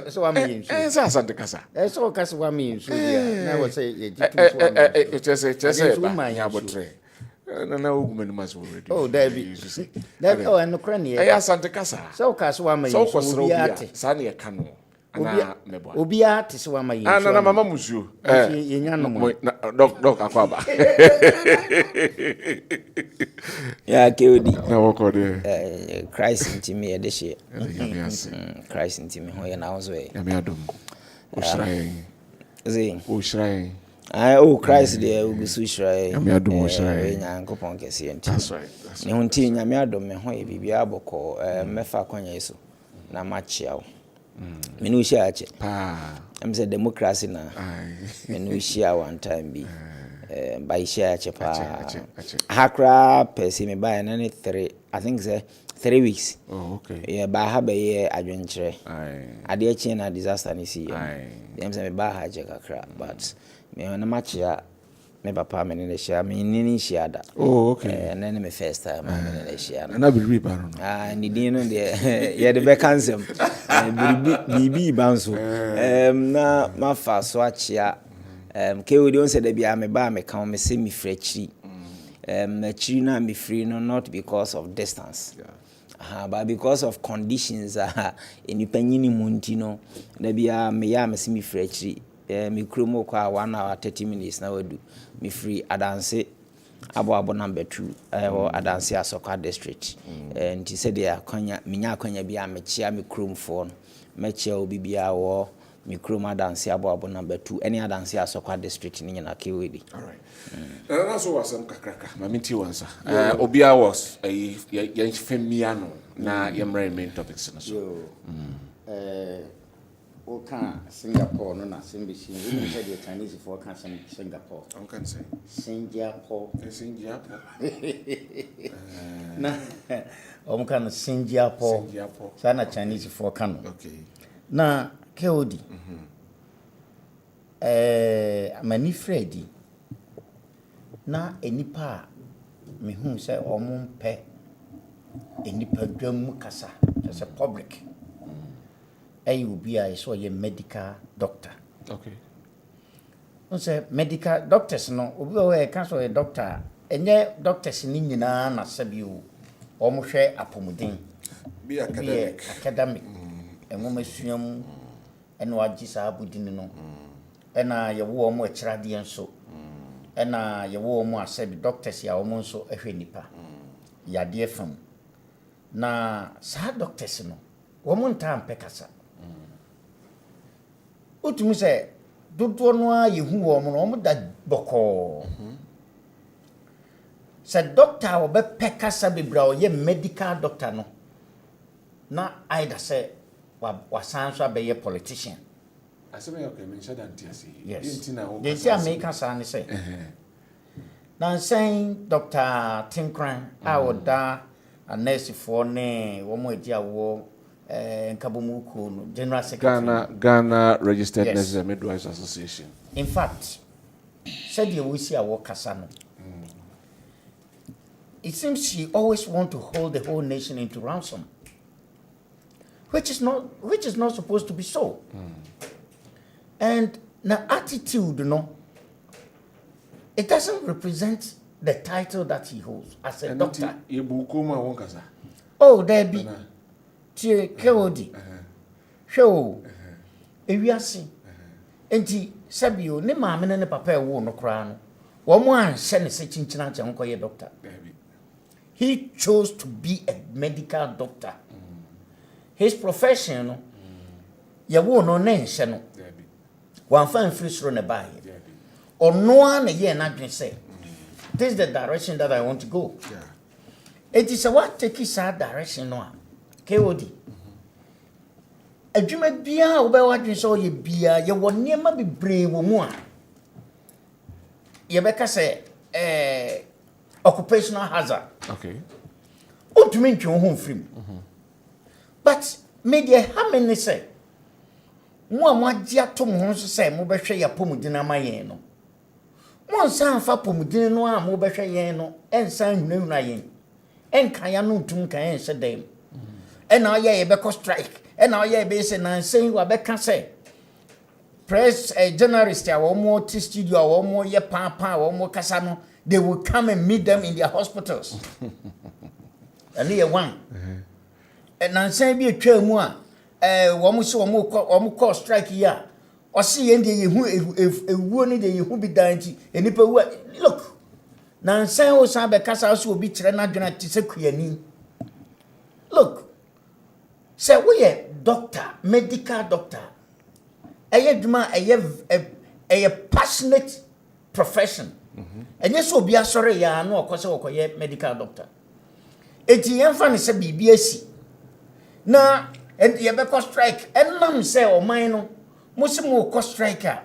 so wa me yinsu asante kasa so kasa wa me yinsu dia na wo se ye jitu so chese ba ya botre na ogumeni maso already oh David oh and Ukraine asante kasa so kasa wa me yinsu bia sane ye kanu Obia te se wa ma yin. Na mama musu. Yenya no mo. Doc akwaba. Ya Kewodi. Na woko de. Christ ntimi ye de hye. Christ ntimi ho ye na wo so ye. Ya me adom. Oshrai. Ze. Oshrai. Christ de ugusu shrai. Ya me adom oshrai. Nyankopon kese nti. That's right. Ne ho nti nyame adom me ho ye bibia aboko mefa kwanya yeso na machia wo. Menu share ache. I'm say democracy na. Menu share one time be. By share ache pa. Hakra pesi me buy na 3. I think say 3 weeks. Oh, okay. Yeah, ba ha be ye adwenkyere. Ade ache na disaster ni si. Dem say me ba ha je kakra, but me na machia me papa me ne share me ni share da. Oh, okay. And then me first time me ne share. Na be reap aron. Ni din no de ye de be cancel. Bibi banso. Na ma fa so achia. Kewodi on say da bia me ba me kan me se me frechiri. Chiri na me free no not because of distance. But because of conditions enipanyini munti no da bia me ya me se me frechiri. Me kromo kwa 1 hour 30 minutes na wadu me free adanse abo number 2 or adanse Asokwa district nti se de akonya minya akonya bia me chia me krom phone me chia obi bia wo me krom adanse abo number 2 any adanse Asokwa district ni nyina Kewodi. All right. Na so wasam kakraka ma minti wansa obi a was ye femia no na ye main topics na so Oka Singapore no na simbishi we said the Chinese for can Singapore. I can say Singapore. Na kan Singapore. Sana Chinese for can. Okay. Na Kewodi. Mani Freddy. Na enipa me hu say omumpe enipa dwam kasa as a public. Ubia is a medical doctor. Okay. No say medical doctors no obi cancel a doctor enye doctors ni nyina na sabiu omohwe apomuden be academic enwomesuam ena wagi sa abudini no ena ye wo omo akirade enso ena ye wo omo asabi doctors ya omo nso ehwe nipa yade fam na sa doctors no womo ntam pekasa utumi se dodo no a yehu wo mo no mo da boko se doctor wo be pekasa bebra o ye medical doctor no na aida se wa sanso be politician aseme okay me shada ntiasi yentina wo dey say make asa ni say na saying Dr. Tinkran a woda a nurse for ne wo mo edi awo Nkabomuku no General Secretary Ghana Registered Nurses and Midwives Association. In fact, said you will see our Kasano. It seems she always want to hold the whole nation into ransom, which is not supposed to be so. And the attitude, it doesn't represent the title that he holds as a doctor. Oh, there be. Tie Kewodi hwe ewiase enti sabio ne maame ne papa ewo no kra no wo mo anhye ne se chinchina anche nkoye doctor. He chose to be a medical doctor. His profession no ye wo no ne nhye no wan fan free soro ne bae ono an ye na dwen say this is the direction that I want to go. It is what take this direction no Kewodi adwuma bia wo be wadwen so ye bia ye wonne ma bebre wo mu a ye be ka say occupational hazard. Okay. Ontumi ntwe ho mfrim. But media how many say mo amagye atom ho so say mo behwe ya pomudin amayen no mo nsan fa pomudin no a mo behwe yen no ensan hunahuna yen enkan ya no ntum kan en sedem ena ye be ko strike ena ye be say na say wa be ka say press journalist ya wo mo t studio wo mo ye papa wo mo kasa no they will come and meet them in their hospitals and here one and na say bi atwa mu a wɔn call strike here. Ɔsi yɛn de ewu ni de yehu bi dan ti enipa wu look na nsan o san bɛ kasa so obi kyerɛ na dwena ti sɛ kuyani look sɛ woyɛ doctor medical doctor ɛyɛ dwuma ɛyɛ passionate profession ɛnyɛ sɛ obi asɔre ya na ɔkɔ sɛ ɔkɔyɛ medical doctor eti yɛn fa ne sɛ biribi asi na yɛbɛkɔ strike ɛnam sɛ ɔman no Musimo ko striker.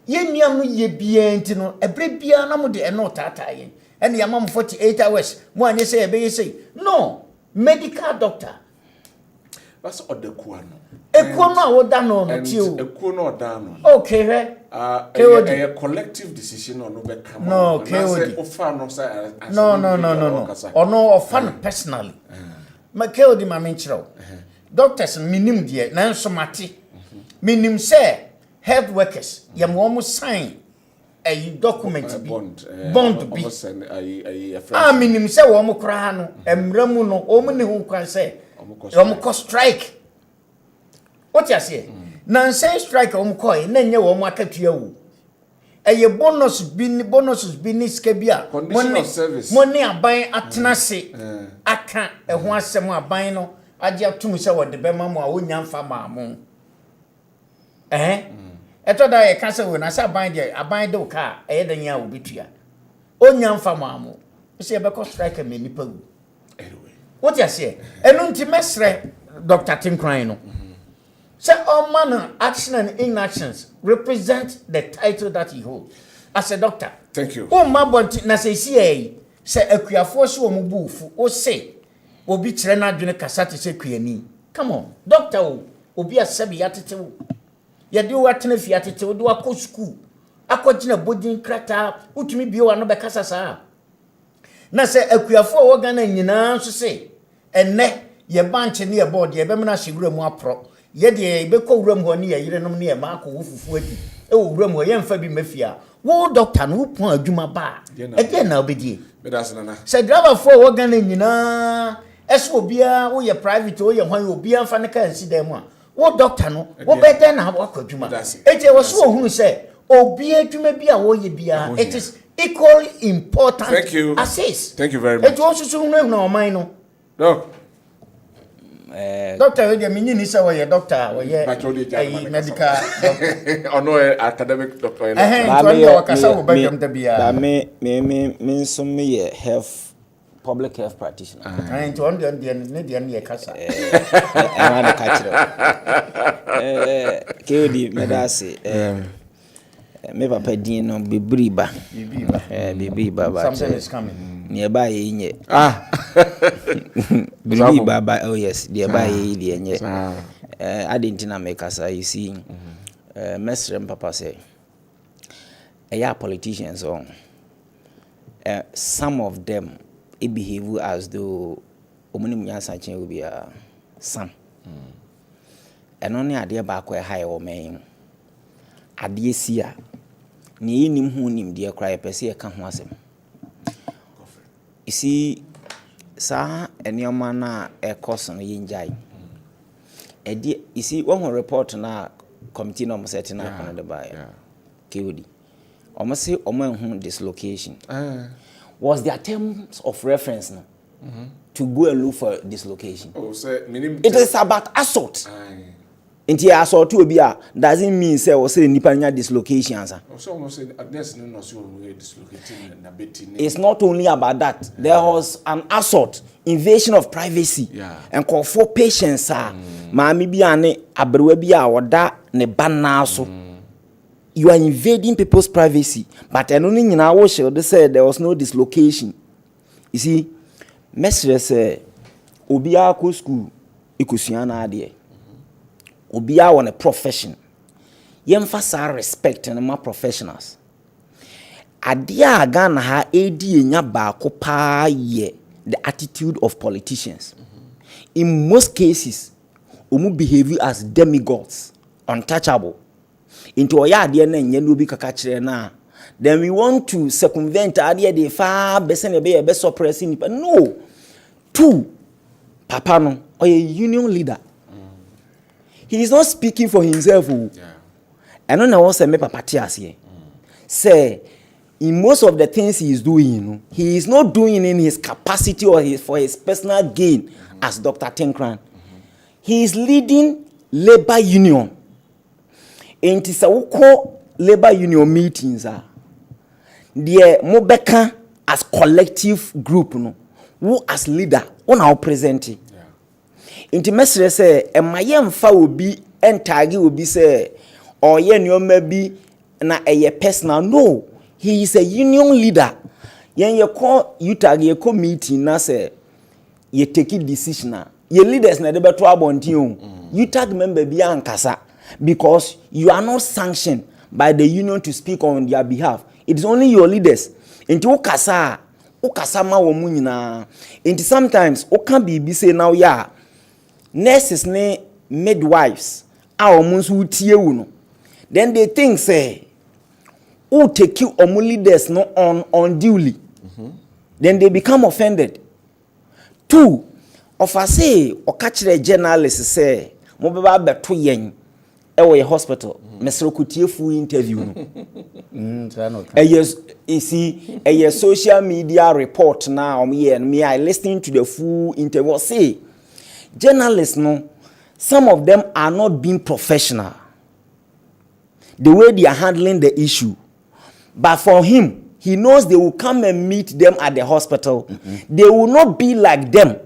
Ye niam no ye bienti no ebre bia na mo de eno tata yen. And ya mam 48 hours. Mo anye say ebe say. No, medical doctor. That's odekuwa no. Ekuo no awoda no no ti o. Ekuo no oda no. Okay, he. A collective decision on no be come. No, KOD. No. Ono ofan personally. Ma KOD ma menchiro. Doctors minim die na nso mate. Minim say health workers yam wo sign a document bi bond bi minim say wo mo kra no emramu no o mo ne hu kwan say wo mo ko strike what you say na say strike wo mo ko na nye wo mo akatua wo eye bonuses bi ni ska bi a mo ne aban atena se aka ho asem aban no agye atum say wo de be ma mo a wo nyamfa ma mo eto da ye kasa wo na sa aban de ka da nya wo bitua onyam fa maamo se be ko strike me nipa wu anyway what you say enu nti mesre Dr. Tinkran no say all man action and inactions represent the title that he holds as a doctor. Thank you. O ma bonti na say akuafo so wo bufu o say obi kire na adwene kasa te say kuani come on doctor obi asabi yatete wo yedi watene fi atete wo akọ school akọgina bodin krata utumi bio ano be kasa saa na se akuafo wo gana nyina so se enne ye banche ne ye board ye be mena hyewura mu apro ye de be kọ wura mu ho ne ye yerenom ne ye ma akọ wo fufu adi e wo wura mu ye mfa bi mafia wo doctor no pon adwuma ba e de na obedie me das nana se driver fo wo gana nyina eso obia wo ye private wo ye hwan obia mfa ne kan si dem a wo doctor no wo better na wo akwadwuma eje wo so ohunu se obi adwuma bi a wo ye bia it is equally important. Thank you. Assist. Thank you very much. Eje wo so hunu na o man no doc doctor we dey me ni se wo ye doctor wo ye medical ono academic doctor me nso me ye health public health practitioner. And to on the ne kasa. Ana ka kire. KOD medase me papa din no bibriba. Bibriba. Something is coming. Nearby nye. Bibriba oh yes, nearby the nye. I didn't na make kasa you see. Mesrem papa say politicians on. Some of them behave as though omuni munyansa chen will be some and only ade ba ko high o men ade sia ni nim hu nim de kra pese e ka ho asem isi sa enioma na e course no yinjai ade isi one report na committee no set na on the buy KOD omo say omo hu dislocation was their terms of reference now to go and look for dislocation. Oh, say it is about assault. Inti assault to be doesn't mean say or say nipa nya dislocation answer. So almost say there's no dislocating na beti. It's not only about that. There was an assault, invasion of privacy. And call for patience maami bi ane abrewa bi a oda ne bana so. You are invading people's privacy, but I don't know how they said there was no dislocation. You see, Mestre say, Obia ko school, ikusiana ade. Obia on a profession. Yemfasa respect and my professionals. Adia Ghana ha edi enya ba ko pa ye the attitude of politicians. In most cases, omu behave as demigods, untouchable. Into oya de na nya no bi kaka kire na then we want to circumvent ade de fa besen be suppressing nipa no two papa no oya union leader he is not speaking for himself. I don't know what say me papa here. Say in most of the things he is doing, he is not doing in his capacity or for his personal gain as Dr. Tenkran. He is leading labor union. In Tisawuko labor union meetings, the Mobeka as collective group, who as leader, on our presenting. Inti mesre say emayem fa obi entagi obi say or ye nyoma bi na eye personal. No, he is a union leader. Yen ye call you tag ye call meeting na say ye take decision na ye leaders na de beto abontin you tag member bi ankasa because you are not sanctioned by the union to speak on their behalf. It is only your leaders. Inti ukasa ma wo mu nyina. Inti sometimes o can be say now ya nurses ne midwives a omunsu tie wu no, then they think say who take you omu leaders no on unduly. Then they become offended. Two, of I say or catch the journalists say mo beba beto yen e wo hospital mesro kutie fu interview no yes, you see a social media report now me I listening to the full interview. Say journalists, no, some of them are not being professional. The way they are handling the issue. But for him, he knows they will come and meet them at the hospital. They will not be like them.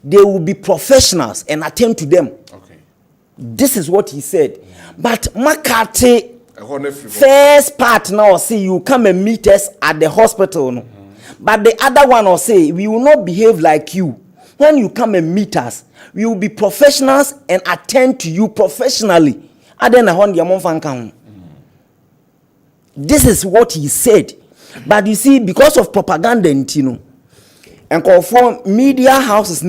They will be professionals and attend to them. Okay. This is what he said. But McCarthy, first part now say you come and meet us at the hospital. No? But the other one will say we will not behave like you. When you come and meet us, we will be professionals and attend to you professionally. This is what he said. But you see, because of propaganda, and for media houses,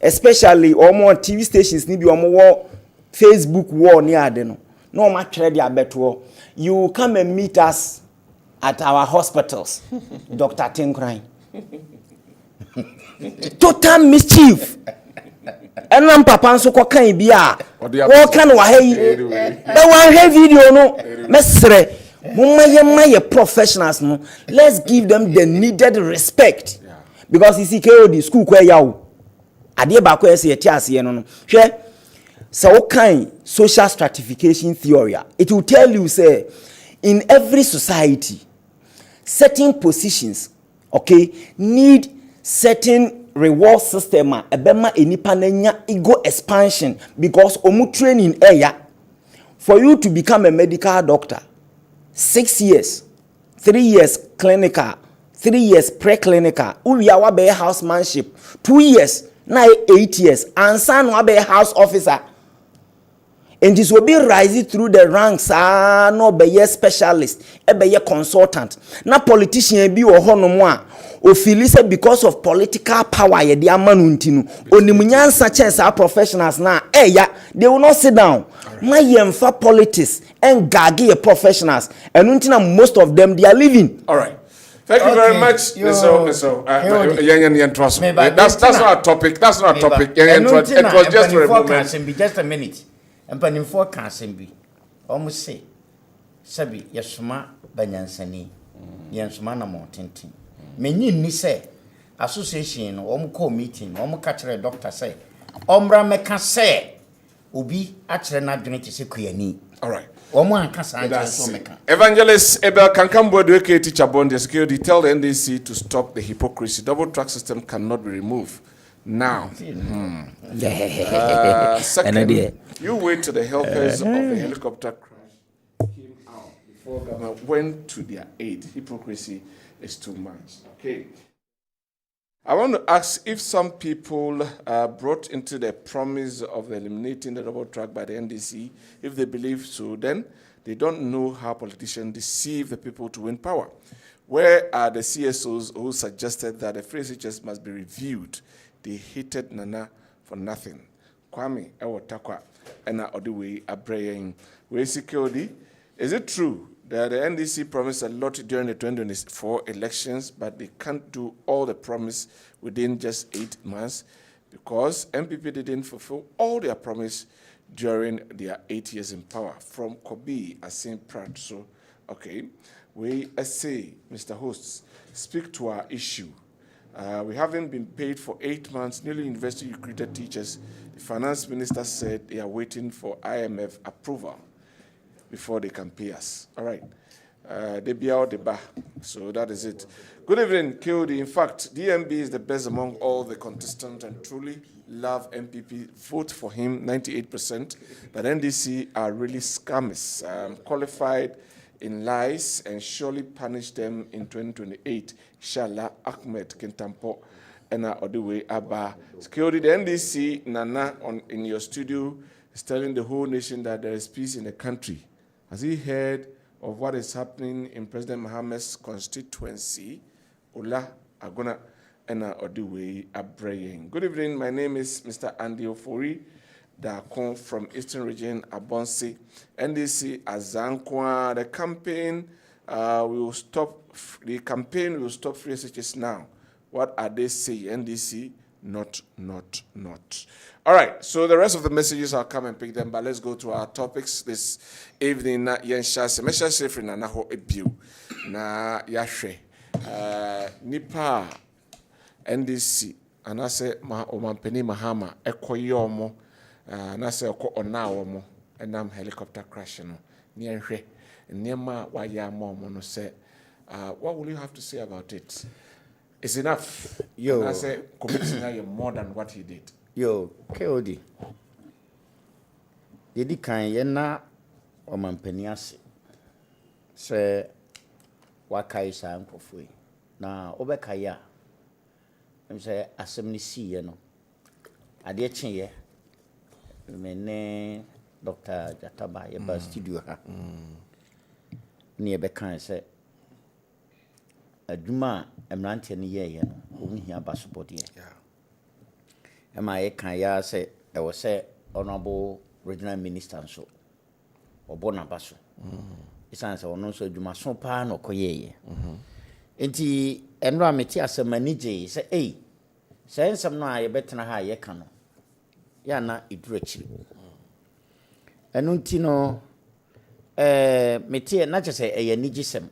especially or more TV stations, or more Facebook war near them. No much ready better. You come and meet us at our hospitals, Dr. Tenkran. Total mischief. And papa so kan bia wo kan wa hayi e wan he video no mesre mumma professionals no, let's give them the needed respect. Because you see KOD school kwa yawo ade ba kwa ese yeti ase no hwe so kan social stratification theory, it will tell you say in every society certain positions, okay, need certain reward system ebema enipa nanya ego expansion because omu training area for you to become a medical doctor 6 years, 3 years clinical, 3 years preclinical, uya wa be housemanship 2 years na 8 years and son wa be house officer. And this will be rising through the ranks, no be a specialist, be a consultant. Na politician be or honomwa, or feel because of political power, ye dia manuntinu. Onimunyan such as our professionals now, they will not sit down. My yemfa politics and gagi professionals, and until most of them they are leaving. All right. Thank you very much, Mr. That's not a topic. That's not a topic. It was just for a moment. Just a minute. Mpanimfo ka asɛmbi ɔmo se sabi yɛsoma banyansani yɛnsoma na mɔtenten menyi ni sɛ association no ɔmo call meeting ɔmo ka kyerɛ doctor sɛ ɔmra meka sɛ obi akyerɛ na adwene te sɛ kuyani. All right. ɔmo anka saa nkyerɛ so meka. Evangelist Abel Kankambo Educate teacher bond the security tell the NDC to stop the hypocrisy. Double track system cannot be removed. Now, second, you wait till the helpers of the helicopter crash came out before government went to their aid. Hypocrisy is too much. Okay. I want to ask if some people brought into the promise of eliminating the double track by the NDC, if they believe so, then they don't know how politicians deceive the people to win power. Where are the CSOs who suggested that the free SHS must be reviewed? They hated Nana for nothing. Kwame Ewotakwa and Odiwe Abraying. We security. Is it true that the NDC promised a lot during the 2024 elections, but they can't do all the promise within just 8 months because MPP didn't fulfill all their promise during their 8 years in power. From Kobe, Asin Pratt. So, okay, we say, Mr. Hosts, speak to our issue. We haven't been paid for 8 months, newly university recruited teachers. The finance minister said they are waiting for IMF approval before they can pay us. All right. They be out the bar. So that is it. Good evening, KOD. In fact, DMB is the best among all the contestants and truly love MPP. Vote for him, 98%. But NDC are really scammers, qualified in lies, and surely punish them in 2028. Inshallah, Ahmed Kintampo and Odewey Abba. KOD, the NDC, Nana, in your studio, is telling the whole nation that there is peace in the country. Has he heard of what is happening in President Mohammed's constituency? Ola Agona and Odewey Abraying. Good evening. My name is Mr. Andy Ofori Dakon from Eastern Region, Abonsi. NDC Azankwa. The campaign will stop. The campaign will stop free SHS now. What are they saying? NDC, not. All right, so the rest of the messages, I'll come and pick them, but let's go to our topics this evening. Yenshase, Mesha Sefri na naho ebiu, na yashwe, nipa NDC, anase omampeni mahama, eko yomo, anase oko onawomo, enam helicopter crash no, nienhwe, niema wayamo mono se, what will you have to say about it? It's enough. Yo, and I say committing more than what he did. Yo, KOD. Yedi kan yena omampani ase. Se wakai sa nkofo yi. Na obeka ya. Em se asem ni si ye no. Ade chen ye. Me ne Dr. Jataba ye ba studio ha. Ni e be kan se adwuma emrante ne ye no. Ohia ba support ye. Am I can ya say I was say honorable regional minister so obona baso it's answer ono so dwuma so pa na okoye enti enro ameti asemani je say eh say nsem no a ye betena ha ye ka no ya na idurachi enu nti no meti na che say eye nigisem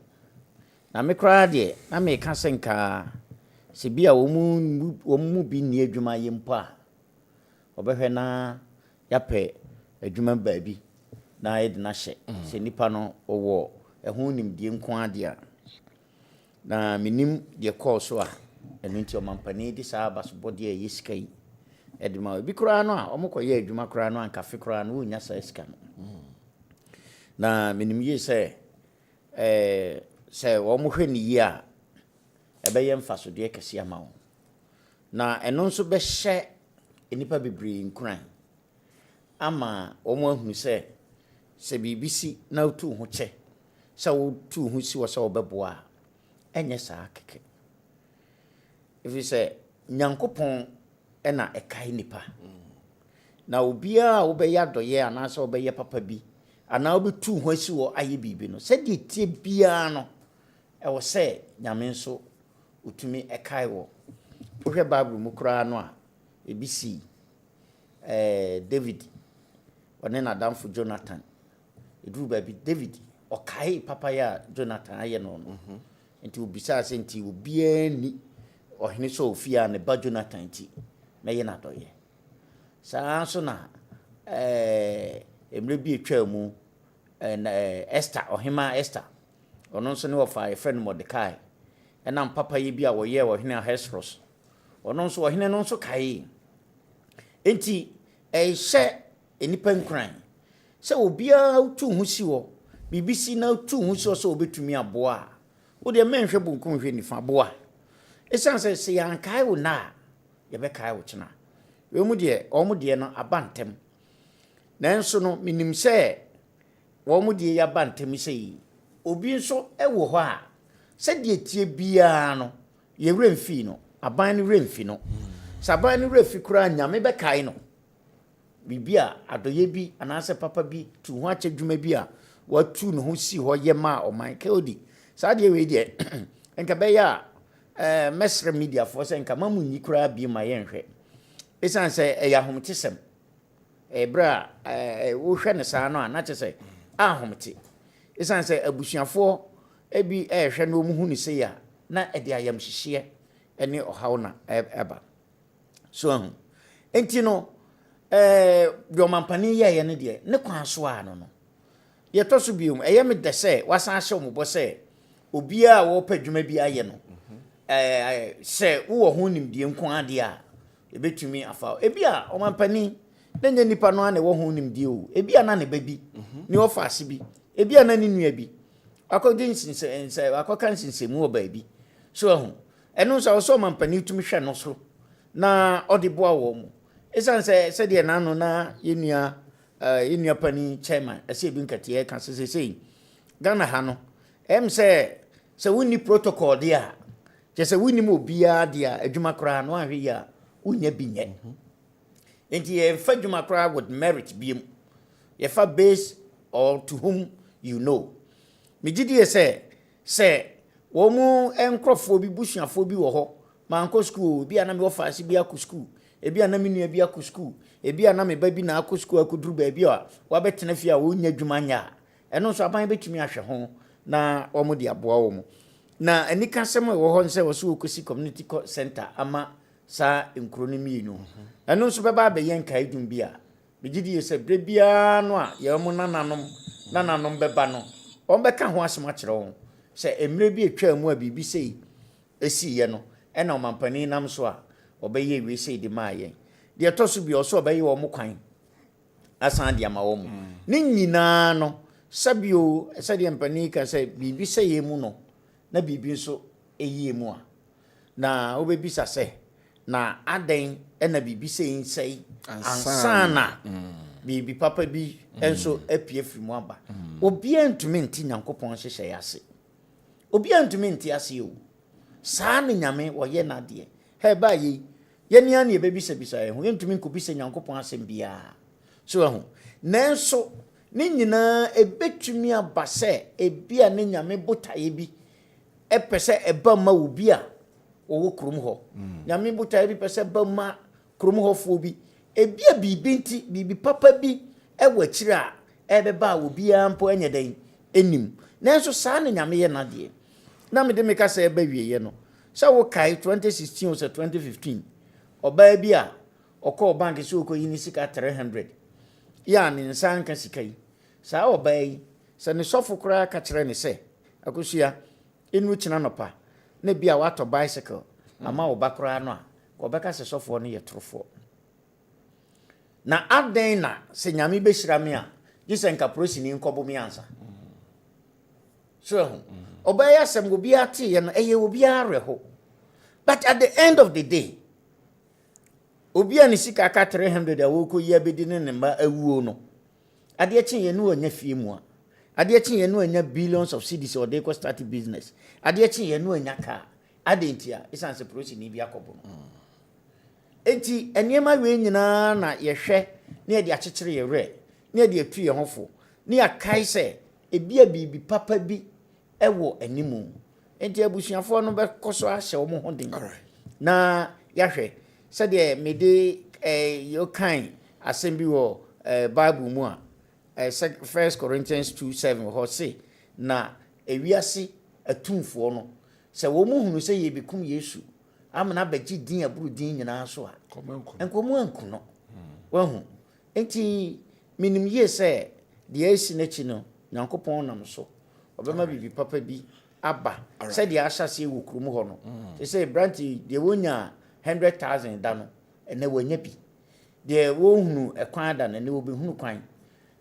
na me kra de na me ka senka se bia wo mu bi ni adwuma ye mpa obehwe na yape adwuma baabi na ye de na hye se nipa no owo eho nim die nko ade a na minim de course a enu nti omampani di sa baso body e yiskai edima bi kura no a omokoye adwuma kura no anka fe kura no wonya sa iska no na minim ye se wo mo hwe ni yi a ebeye mfaso de kese ama wo na eno nso be hye enipa bibiri nkran ama omo ahunu se bibisi na otu ho che se wo tu ho si wo se obeboa enye saa keke ifi se nyankopon ena ekai nipa na obia wo be ya doye anase wo be ye papa bi ana wo be tu ho si wo aye bibi no se de tie bia no e wo se nyame nso utumi ekai wo ohwe bible mu kura no a ebisi David one na damfo Jonathan eduru ba bi David okai papa ya Jonathan aye no no enti obisa ase enti obia ni ohene so ofia ne ba Jonathan ti na ye na doye saa so na emre bi etwa mu Esther ohima Esther ono nso ne ofa e friend Mordecai enam papa ye bi a woye ohene Ahasuerus ono nso ohene no nso kai enti ehye enipa nkran se obia utu hu si wo bibisi na utu hu si wo so obetumi aboa wo de menhwe bunkum hwe nifa aboa esan se yankai wo na ye be kai wo china we mu de o mu de no abantem nanso no minim se wo mu de ya bantem se obi nso ewo ho a se de tie bia no ye remfi no aban ni remfi no saban ni refi kura nyame be kai no bibia adoye bi anase papa bi tu ho ache dwuma bi a watu no ho si ho ye ma o man KOD sa de we de enka be ya mesre media for se enka mamu nyi kura bi ma ye nhwe esan se e ya homtesem bra wo hwɛ ne saa no a na kyɛ sɛ ahomte esan sɛ abusuafoɔ ebi hwɛ no mu hu ne sei a na ɛde ayam hyehyeɛ ɛne ɔhaw na ɛba so ahu enti no deɛ ɔmampani yɛyɛ no deɛ ne kwan so a no deɛ ɛtɔ so biom ɛyɛ me dɛ sɛ wasan ahyɛ wo mobɔ sɛ obiara a wɔpɛ dwuma bi ayɛ no sɛ wowɔ ho nimdeɛ nko adeɛ a ɛbɛtumi afa ebi a ɔmampani na nyɛ nipa no a na ɛwɔ ho nimdeɛ o ebi a na ne ba bi ne ɔfa ase bi ebi a na ne nua bi akɔgye nsinsɛ akɔka nsinsɛmu wɔ baabi so ahu ɛno nso a wɔsɛ ɔmampani tumi hwɛ no so na ɔde boa wɔ mu ɛsiane sɛ sɛdeɛ n'ano na yɛnua pani chairman ɛsɛ ebi nkateɛ ka sesesei Ghana ha no ɛm sɛ wonni protocol deɛ a kyɛ sɛ wonnim obiara deɛ a adwuma koraa no ahwɛ yi a wonya bi nyɛ enti yɛmfa adwuma koraa with merit biem yɛfa based or to whom you know megye die sɛ wɔn mu nkurɔfoɔ bi busuafoɔ bi wɔ hɔ mankɔ school ebi a na me wɔ faase bi akɔ school ebi a na me nua bi akɔ school ebi a na me ba bi na akɔ school akɔduru baabi a wabɛtena fie a wɔnya adwuma nya a ɛno nso aban bɛtumi ahwɛ ho na wɔn de aboa wɔn na anika sɛm a ɛwɔ hɔ nsɛ wɔso wɔkɔsi community center ama saa nkuro no mmienu ɛno nso bɛba abɛyɛ nkae dum bi a megye die sɛ berɛ biara no a yɛn mo nananom bɛba no wɔn bɛka ho asɛm akyerɛ wɔn sɛ mmerɛ bi atwa mu a biribi sei ɛsiiɛ no ɛna ɔmampani nam so a ɔbɛyɛ wie sei de maa yɛn deɛ ɛtɔ so bi ɔso ɔbɛyɛ wɔn kwan asan de ama wɔn ne nyinaa no sabio sɛdeɛ mpani ka sɛ biribi sɛ yɛ mu no na biribi nso ɛyie mu a na wobɛbisa sɛ na adan ɛna biribi sɛ nsɛi ansana biribi papa bi nso apie firi mu aba obiara ntumi nti nyankopɔn hyehyɛ ase obiara ntumi nti ase o saa ne nyame wɔyɛ nadeɛ ba yi yɛni ani ebɛbisabisa yɛn ho yɛntumi nkɔbisa nyankopɔn asɛm biara so ɛho nanso ne nyinaa ebɛtumi aba sɛ ebia ne nyame botaeɛ bi ɛpɛ sɛ ɛba ma wo bi a wɔwɔ kurom hɔ nyame botaeɛ bi pɛ sɛ ɛba ma kurom hɔfoɔ bi ebia biribi nti biribi papa bi ɛwɔ akyire a ɛbɛba a obiara mpo ɛnyɛ dɛn ɛnim nanso saa ne nyame yɛ nadeɛ na mede meka sɛ ɛba wieɛ no sɛ wo kae 2016 sɛ 2015 ɔbaa bi a ɔkɔɔ bank sɛ ɔkɔyi ne sika 300 yɛ a ne nsa nka sika yi saa ɔbaa yi sɛ ne sɔfo koraa ka kyerɛ ne sɛ akosua ɛnu kyina nɔpa na bi a watɔ bicycle ama ɔba koraa no a ɔbɛka sɛ sɔfoɔ no yɛ torofoɔ na adɛn na sɛ nyame bɛhyira me a gye sɛ nka prosini nkɔbo me ansa so ɛho ɔbaa yi asɛm obiara teeɛ no ɛyɛ obiara awerɛho but at the end of the day obiara ne sika ka 300 a wɔkɔyi abɛdi ne mma awuo no adeɛ kye yɛn no anya fie mu a adeɛ kye yɛn no anya billions of cedis or they could start business adeɛ kye yɛn no anya car adɛnti a ɛsan sɛ prosini bi akɔbo no enti nneɛma wei nyinaa na yɛhwɛ na yɛde akyekyere yɛ werɛ na yɛde atu yɛn ho fo na yɛakae sɛ ebia biribi papa bi ɛwɔ animu enti abusuafoɔ no bɛkɔ so ahyɛ wɔn ho den na yɛahwɛ sɛdeɛ mede yɛkan asɛm bi wɔ Bible mu a 1 Corinthians 2:7 hɔ se na ewiase atumfoɔ no sɛ wɔn mu hunu sɛ yɛbɛkum Yesu amana bɛgye din aburu din nyinaa so a nkɔmɔ anku no wahu enti minim yie sɛ deɛ esi n'akyi no Nyankopɔn nam so ɔbɛma bibi papa bi aba sɛdeɛ ahyɛseɛ wɔ kurom hɔ no sɛ branti deɛ wonya 100,000 da no ɛnɛ wɔnya bi deɛ wɔhunu ɛkwan da no ɛnɛ wɔbɛhunu kwan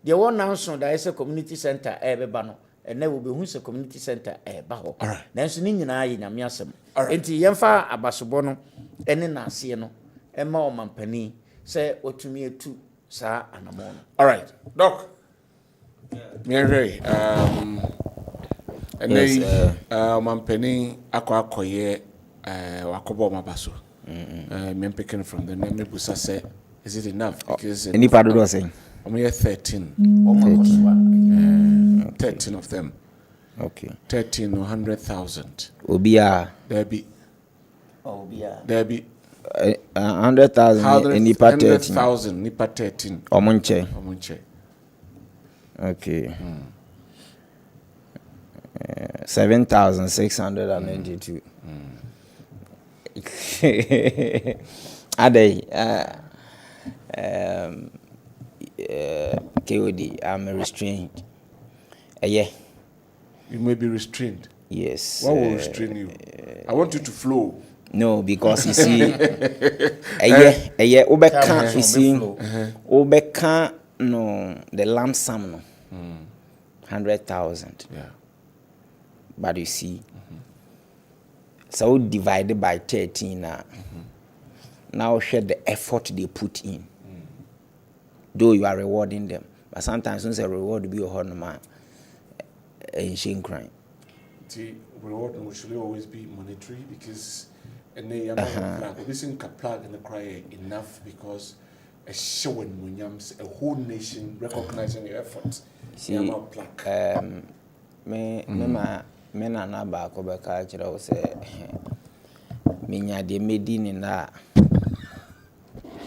deɛ wɔnam so da ɛsɛ community center ɛbɛba no ɛnɛ wɔbɛhu sɛ community center ɛba hɔ nanso ne nyinaa yɛ nyame asɛm enti yɛmfa abasobɔ no ɛne naaseɛ no ɛma ɔmampani sɛ wɔtumi atu saa anamɔ no all right doc mehwɛ ɛnɛ ɔmampani akɔyɛ wakɔbɔ ɔmaba so me picking from the name busa say is it enough because any part do say I'm here 13 13 of them okay 13 or 100,000 obia there be 100,000 nipa 13. 100,000 nipa 13. Omunche. Okay. 7,692. Ade KOD, I'm restrained. Yeah. You may be restrained. Yes. What will restrain you? I want you to flow. No, because you see, Obeka, you see, Obeka, no, the lump sum, no, 100,000. Yeah. But you see, so divided by 13 now. Now share the effort they put in. Though you are rewarding them, but sometimes when a reward be a hard man, ancient crime. The reward should always be monetary because. And they are listen plug in the cry enough because a showing Munyams, a whole nation recognizing your efforts. See, me na na ba ko be ka kira o se me nya de medini na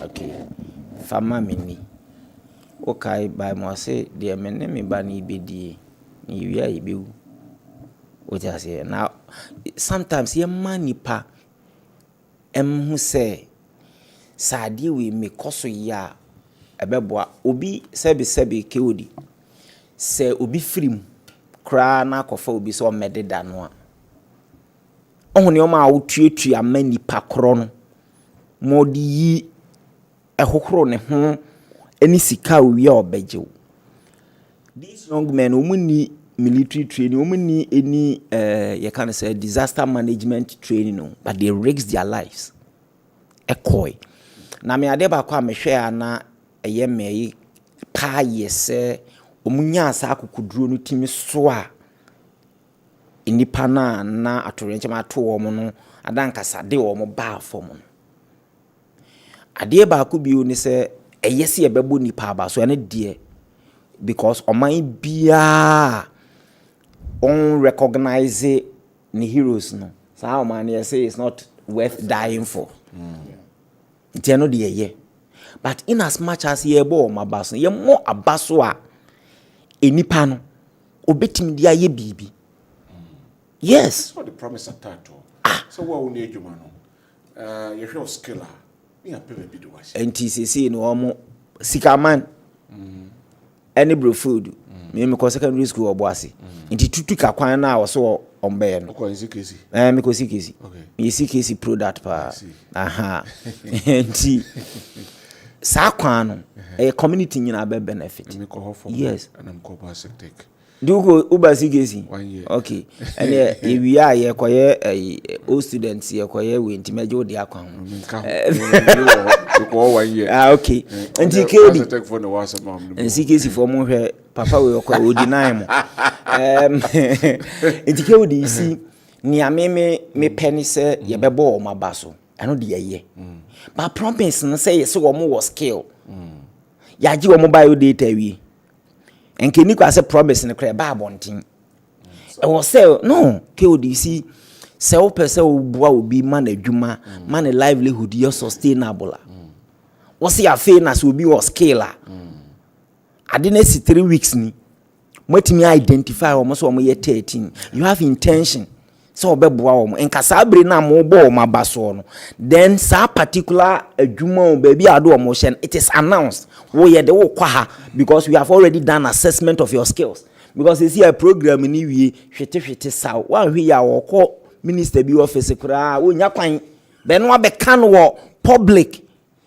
okay fama mini o kai by mo se de me ne me ba ni bedi ni wi ai be o ja se now sometimes ye manipa who say Sadi we me koso ya ebeboa obi sebi keodi se obi firim kra na kofa obi so mededa no a ohune o ma wotuetu amani pakro no modi yi ehokro ne ho eni sika owi obejew. These young men omuni military training, any you can say disaster management training, no, but they risk their lives. A coy. Na me adeba kwa me share na eye me pa yese omunya sa akukuduro no timi so a inipa na atorenche ma to wo mo no adanka sade wo mo ba fo mo. Ade ba ku bi oni se eye se e bebo nipa ba so ene de because oman bia on recognize the heroes no. So how man say it's not worth dying for. It's no the but in as much as ye bo ma baso ye more abaso a enipa no obetim dia ye bibi. Yes. That's what the promise attack. So what we need you man. You show skill. Me a pay be do was. NTCC no omo sikaman. Any bro food. Me ko secondary school oboase. Inti tutu ka kwan na so ombe no. Ko nsikesi. Me ko sikesi. Okay. Me sikesi product pa. Aha. Inti sa kwan no e community nyina be benefit. Yes. And I'm called Sectec. Do go uba sikesi. 1 year. Okay. And e wi a ye koye o students ye koye we inti mejo di akwan. Ko 1 year. Ah okay. Inti KD. Sikesi for mo hwe papa we ko odi nan mo entike odi si ni ameme me peni se ye bebo o mabaso eno de ye but promise no say yes wo mo was skill ya gi wo mobile data wi enke ni kwa se promise no kra ba bontin e wo say no ke odi si se wo pese wo bua obi man adwuma man livelihood your sustainable wo se afa na so obi was skill I didn't see 3 weeks ni. What me identify almost what me 13. You have intention. So obeboa wo enka sabre na mo bo ma baso no. Then sa particular adwuma baby ado motion it is announced. Wo ye de wo kwa ha because we have already done assessment of your skills. Because you see a program ni wie hwete saw. Wan hwe ya wo ko minister bi office kura wo nya kwan. Then wa be kan wo public.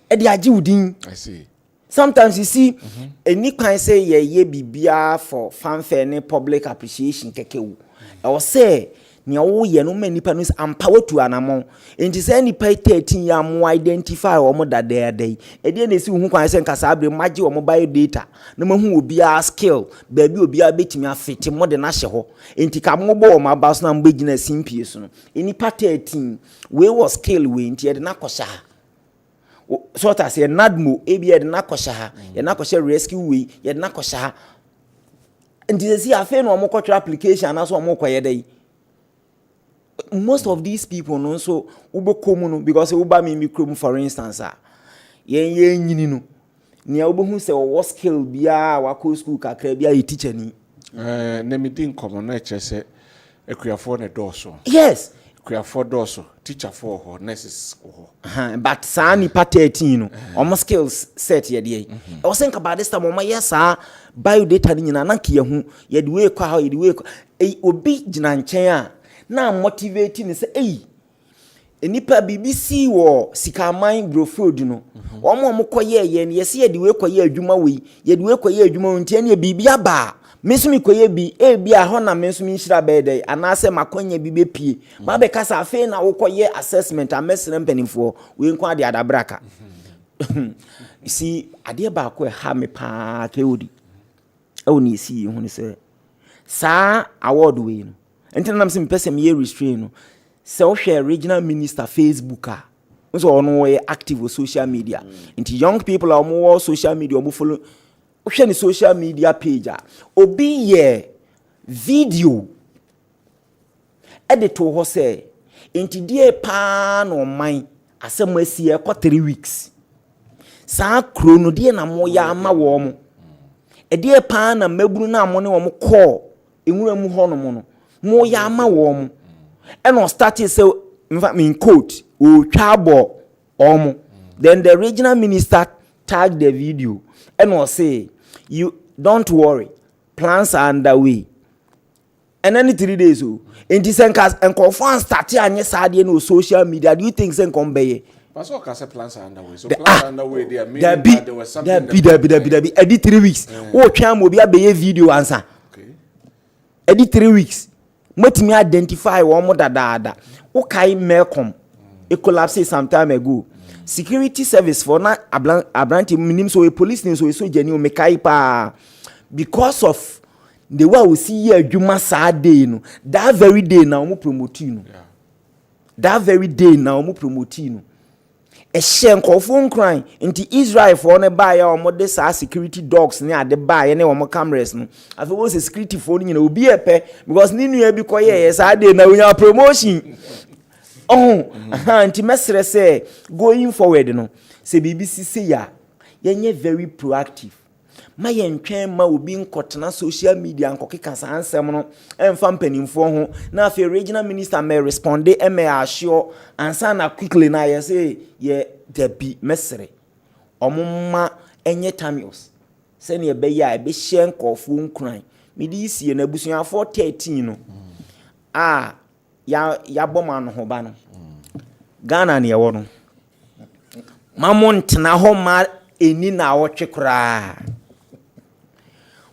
E de agi udin. I see. Sometimes you see, any kind say ye bibia for fanfare and public appreciation kekewu. I was say, ni owo ye no many panus empower to an amount. And is any pay 13 year more identify or more that day. E dey na see who kwan say nkasa abre magi or mobile data. No ma hu obi a skill, baby obi a betimi afiti more than ahye ho. Enti ka mo bo ma baso na mbegina simpie so no. Any part 13 we was skill we enti e dey na kwosha. So that say nadmo ebi ye na kwosha ye na kwosha rescue we ye na kwosha and this see afa no mo kwotwa application na so mo kwaye dai most of these people no so ube komu because uba mi krom for instance yen nyini no nia ube hu se wo skill bia wa ko school kakra bia ye teacher ni na me din komo na chese ekuafo ne doso yes ekuafo doso teacher for ho nurses ho but sa ni pa 13 no almost skills set ye dey I was think about this time o ma yes bio data ni nyina na ke ye hu ye de we kwa ha ye de we obi gina nchen a na motivate ni say enipa BBC wo sikaman brofod no omo koye ye ne yesi ye de we koye adwuma we ye de we koye adwuma ntia ne bibi aba mesumi koye bi bia ho na mesumi nhira bede anase makonya bi bepie ba be kasa afi na wo koye assessment amesere mpanimfo we nko ade adabraka isi ade ba ko ha me pa ke odi oni isi hu ni se sa award we no enti na mse mpese me restrain no se wo hwe regional minister Facebook a so ono we active on social media enti young people are more social media mo follow hwe ni social media page a obi ye video edit ho se enti die pa no man asem asie kwa 3 weeks sa kro no die na mo ya ama wo mo edie pa na maburu na mo ne wo mo call enwura mu ho no mo no mo ya ama wo mo and on started so in fact me in quote o twabo omo then the regional minister tagged the video and was say you don't worry plans are underway and then 3 days o in this case and confirm start anye saade no social media do you think sen come be but so can say plans are underway so plans are underway there meaning that there was something that edit 3 weeks o twa mo bia be video answer okay edit 3 weeks matimi identify wo mo dadaada wo kai melcom e collapse some time ago security service for na abranti minim so a police name so jani o mekai pa because of the way we see here adwuma saade no that very day na mo promote no that very day na mo promote no a shen phone crying into Israel for ne buy or mode sa security dogs near the buy ne wo cameras no afi was a security phone you know be a pe because ni nua bi koye yes ade na unya promotion anti mesre say going forward no say BBC say ya yenye very proactive ma yentwen ma obi nkotena social media nkokeka sa ansem no emfa mpanimfo ho na afi regional minister may respond may assure ansa na quickly na ye say ye debi mesre omumma enye tamios se ne be ya be hye nkofo nkran me di sie na busuafo 13 no ya boma no ho ba no Ghana ne yewo no mamon tena ho ma eni na wotwe kra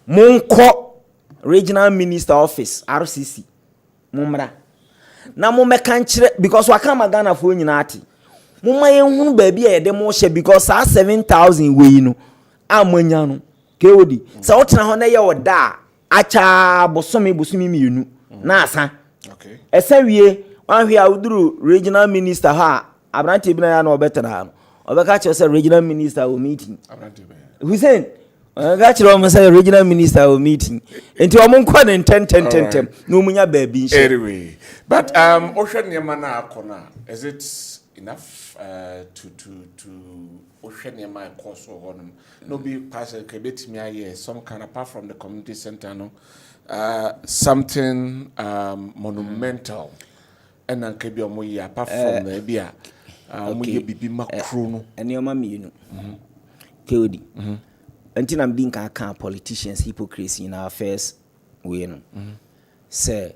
Munko regional minister office RCC mumra na mo meka nkyere because waka magana fo nyina ati mumma yenhunu ba bia ye de mo hye because 7,000 we no amanya no keodi sa wotena ho na ye woda acha bosome mienu na asa okay esa wie wanhwe awuduru regional minister ha abranti bi na ya na obetena no obeka che regional minister o meeting abranti be Hussein got you say regional minister or meeting into a monk and 10 no munya baby anyway but ocean yamana akona is it enough to ocean yamana course or no be pass kebet me aye some kind apart from the community center no something monumental and then kebi omo ye apart from the bia omo ye bibi makro no ene o ma me you keodi until I'm being kind politicians hypocrisy in our affairs we no say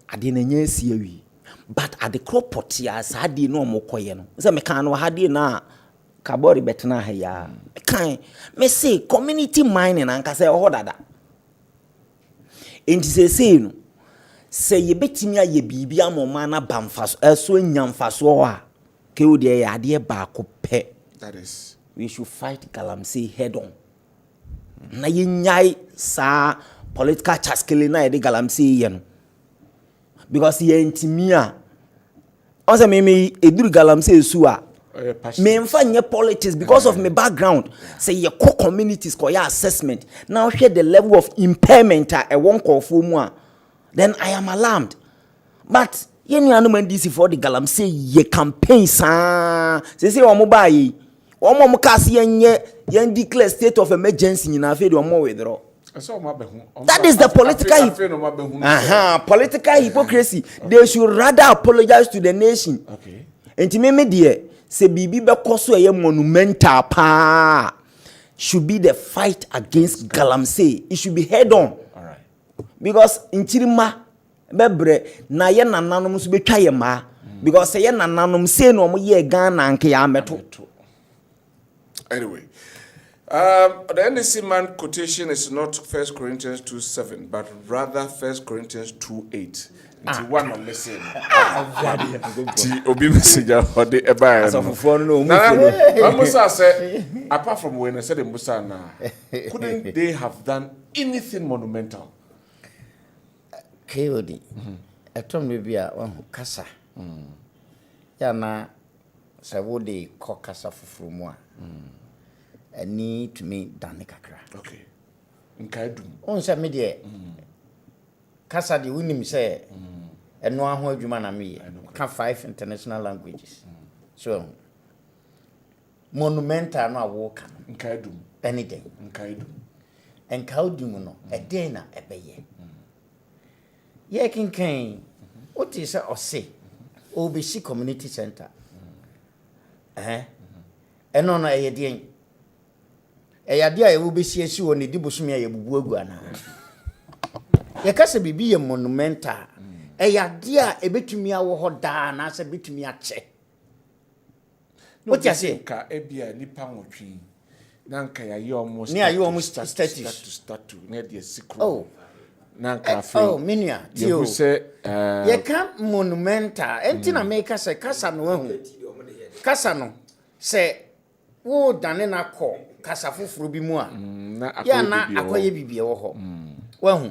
I didn't know see but at the crop pot ya sa dey no mo koye no say me kan no ha dey na kabori betena ha ya kan me say community mining anka say ho dada enti say no say ye betimi aye bibi amoma na bamfaso eso nyamfaso ho a ke wo dey ya de ba ko pe that is we should fight Galamsey head on na yenyai sa political chaskele na de Galamsey ye no because ye ntimia on say me eduru Galamsey su a me mfa nye politics because of my background say ye co communities ko ya assessment now share the level of impairment a won call for mu a then I am alarmed but Ye nuanom NDC for the galamsey ye campaign sa. Say omo ba yi. Omo ka se yen declare state of emergency nyina fe de omo withdraw. That is the political political hypocrisy. They should rather apologize to the nation. Okay. Enti me die se bibi be koso ye monumental pa should be the fight against galamsey. It should be head on. All right. Because inchirima bebre na ye nananom so betwa ye ma because ye nananom say no mo ye Ghana anke ya meto. Anyway, the NDC man quotation is not 1 Corinthians 2:7, but rather 1 Corinthians 2:8. It's one on listen. Obi message or the eba. As of for no. Musa said, apart from when I said in Musa now, couldn't they have done anything monumental? KOD. I told me be a kasa. Yana say wo de ko kasa fufuru mu a. Ani to me dan kakra. Okay. Nkaidum. On say me de kasa de wunim say eno aho adwuma na me ka 5 international languages. So monumental no awo ka. Nkaidum. Anything. Nkaidum. Enkaudum no e den na ebeye. Ye kinkan what is say ose obesi community center. Eno no eye den eyade a obesi esi wo ne dibosumi a yebubu agu ana. Ye kase bibi ye monumental eyade a ebetumi awo ho da na se betumi ache. What you say? Ka ebia nipa nwotwe nanka ya ye almost ne ayo almost status ne de sikro. Oh. Nanka afri. Oh, minia. You say ye can monumental enti na make say kasa no ahu. Kasa no say wo dane na ko kasa foforo bi mu a. Ya na akoye bibie wo ho. Wahu.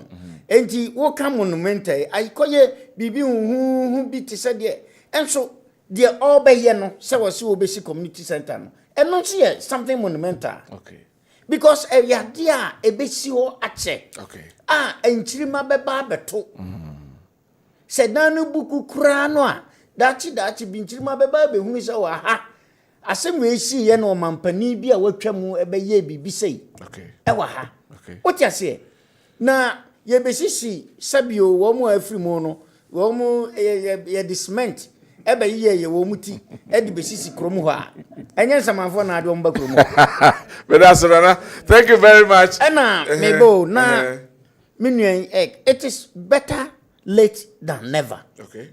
Enti wo ka monumental akoye bibi hu bi ti se de enso de obeye no se wo se obesi community center no. Eno so ye something monumental. Okay. Because eyade a ebesi ho ache. Okay. Enchirima beba beto. Se nanu buku kura no a dachi binchirima beba be hunu se wa ha. Asem we si ye no mampani bi a watwam ebeye bibi sei. Okay. E wa ha. Okay. What you say? Na ye besisi sabio wo mu afri mu no wo mu ye disment ebe ye wo muti e di besisi kromu ho a. Enye nsamanfo na ade omba kromu. Thank you very much. Ena mebo na minuen it is better late than never. Okay.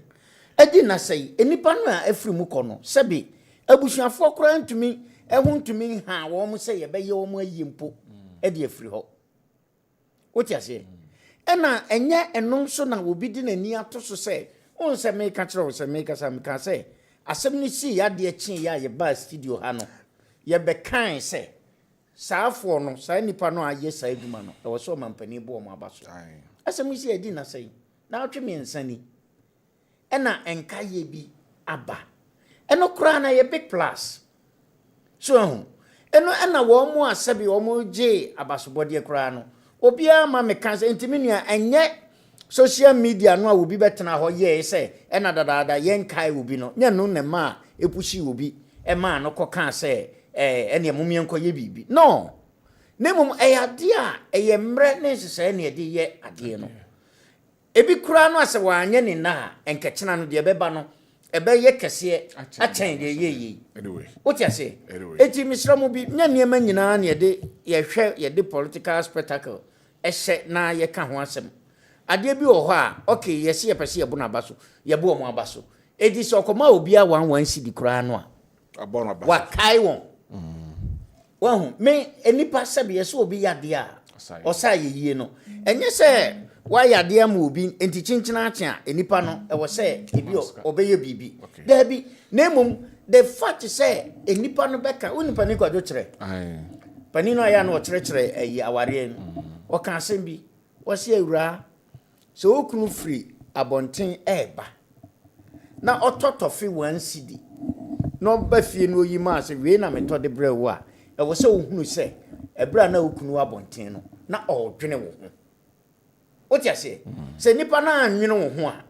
Edi na say enipa no a afri mu kono sebi abusuafo kora ntumi ehuntumi ha wo mu say ye be ye wo mu ayimpo edi afri ho. What you say? Ena enye eno nso na obi di nani atoso say on se me ka kire o se me ka sa me ka say asem ni si ya de chin ya ye ba studio ha no ye be kan say saafo no sa nipa no aye sa eduma no e wo so mampani bo mo abaso asem si edi na say na atwe me nsani ena enka ye bi aba eno kura na ye big plus so eno ena wo mo asabi wo mo je abasobode kura no obia ma me kan say ntimi nua enye social media no a obi betena ho ye say ena dadaada ye nkai obi no nya no ne ma epushi obi e ma no koka say ene mumie nkoye bibi no nemum eyade a eyemre ne sese ne de ye ade no ebi kura no ase wanye ne na enkechena no de beba no ebe ye kese achen de ye anyway what you say eti misramu bi nya niema nyina ne de ye hwe ye de political spectacle ehye na ye ka ho asem ade bi wo ho a okay ye se ye pese ye bo na abaso ye bo mo abaso edi so koma obi a 11 cedi kura no a abon abaso wa kai won wahu me enipa sabe ye so obi yade a osa ye no enye se wa yade am obi enti chinchina ache a enipa no e wo se ebi obeye bibi da bi nemum the fact say enipa no beka onipa ni kwadwo kire pani no aya no kire ayi aware no o kan asem bi wo se awura so okunu free abonten eba na ototofi 1 cedi no ba fie no yima se we na meto de brewo a e wo se ohunu se ebra na okunu abonten no na odwene wo ho o ti ase se nipa na anwene wo ho a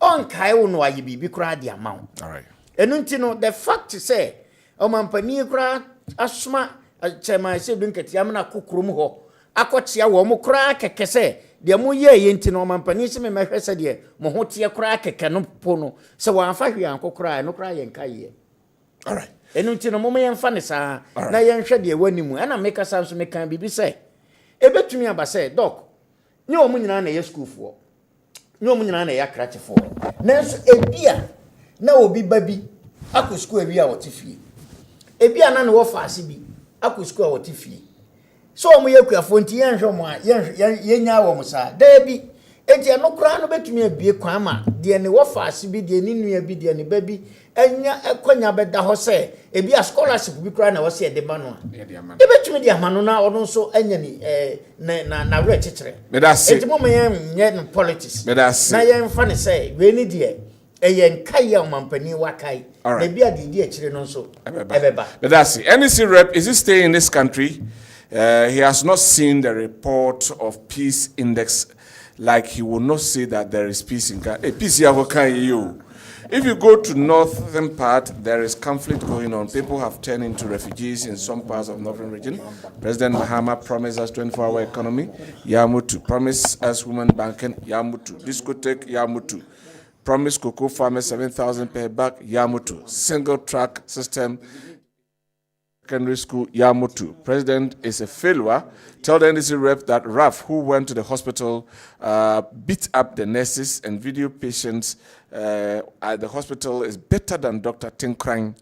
on kai wo no aye bibi kura de amount. All right. Enunti no the fact say o mampani kura asuma chema se dunkati amna kokrom ho akotia wo mo kura kekese de mo ye yenti no mampani se me mehwese de mo ho tie kura keke no po no se wo anfa hwe an kokura no kura yen kai. All right. Enunti no mo me yemfa ne sa na yen hwe de wanimu ana meka sam so meka bibi se ebetumi aba se doc nye o mu nyina na ye school fo nye o mu nyina na ye akrache fo nanso ebia na obi babi akọ school ebi a wotifie ebia na ne wo faase bi akọ school a wotifie so o mu ye kuafo nti yen hwe mo a yen nya wo mo sa da bi enti no kra no betumi abie kwan ma de ne wo faase bi de ne nua bi de ne babi enya ekonya beda ho se ebi a scholarship bi kra na wo se de ba no e betumi de amano na ono so anya ni na re chechire enti mo me yen politics na yen fa ne se we ni de eyen kai ya mampani wakai na bia de akire no so ebeba. But that's it. NEC rep, is he staying in this country? He has not seen the report of peace index, like he will not say that there is peace in Ghana. Peace you. If you go to northern part, there is conflict going on. People have turned into refugees in some parts of northern region. President Mahama promised us 24-hour economy, Yamutu. Promised us women banking, Yamutu. Discotheque, Yamutu. Promised cocoa farmers 7,000 per bag, Yamutu. Single track system, secondary school, Yamutu. President is a failure. Tell the NDC rep that Raf, who went to the hospital, beat up the nurses and video patients at the hospital is better than Dr. Tinkrang.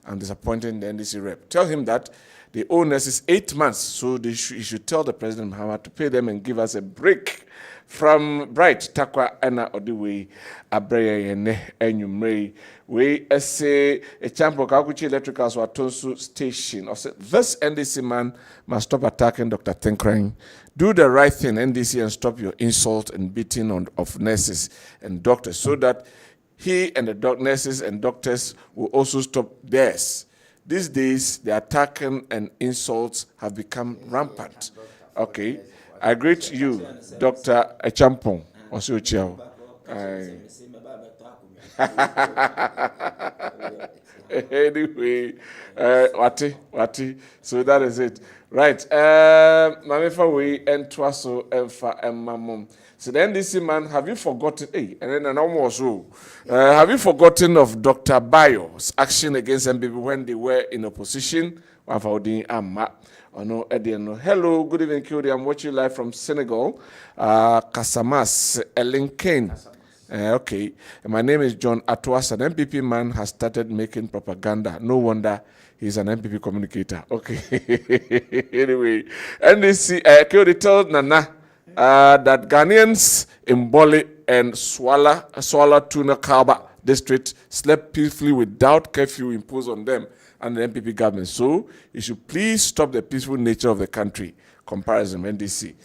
I'm disappointing the NDC rep. Tell him that they owe nurses 8 months, so he should tell the President Muhammad to pay them and give us a break. From Bright Takwa Anna Odiwe Abraya Yene Enyumrei we say a champion Kakuchi Electricals Watonsu station. Or say this NDC man must stop attacking Dr. Tinkrang. Do the right thing, NDC, and stop your insult and beating of nurses and doctors, so that he and the nurses and doctors will also stop theirs. These days, the attacking and insults have become rampant. Okay. I greet you, Dr. Echampong Osiochiao. Anyway, wati. So that is it. Right. Mamefa we entwaso emfa emamum. So the NDC man, have you forgotten? Hey, and then almost have you forgotten of Dr. Bayo's action against MBB when they were in opposition? Hello, good evening, Kyori. I'm watching live from Senegal. Kasamas, Elinkane. Okay. My name is John Atwas. An MPP man has started making propaganda. No wonder he's an MPP communicator. Okay. Anyway, NDC, Kyori told Nana that Ghanaians in Boli and Swala Tuna Kaba district slept peacefully without curfew imposed on them and the MPP government. So you should please stop the peaceful nature of the country. Comparison, NDC.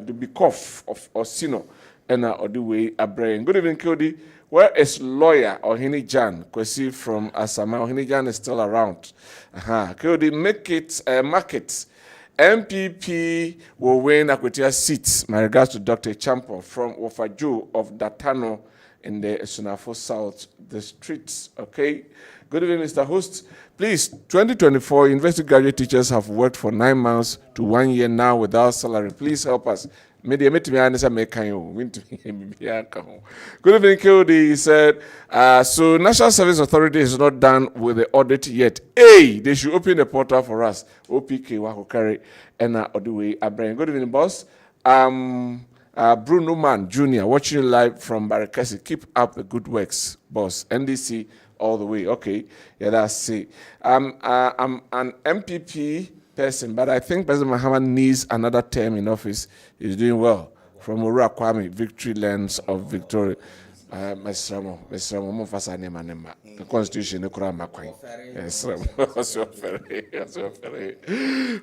The Bikoff of Osino and Odiwe Abrain. Good evening, Kodi. Where is lawyer Ohini Jan? Kwesi from Asama. Ohini Jan is still around. Kodi, make it market. MPP will win Akwetia seats. My regards to Dr. Champo from Wofaju of Datano in the Sunafo South districts. Okay. Good evening, Mr. Host. Please, 2024 university graduate teachers have worked for 9 months to 1 year now without salary. Please help us. Good evening, KOD. He said, so National Service Authority is not done with the audit yet. Hey, they should open the portal for us. OPK, Wakokari, and Odiwe Abraham. Good evening, boss. Bruno Man Jr., watching you live from Barakasi. Keep up the good works, boss. NDC all the way. Okay, yeah, that's it. I'm an MPP person, but I think President Muhammad needs another term in office. He's doing well. From Ura Kwame, Victory Lands of Victoria. Mesramo, Mufasa Nema. The Constitution, the Quran Makwai.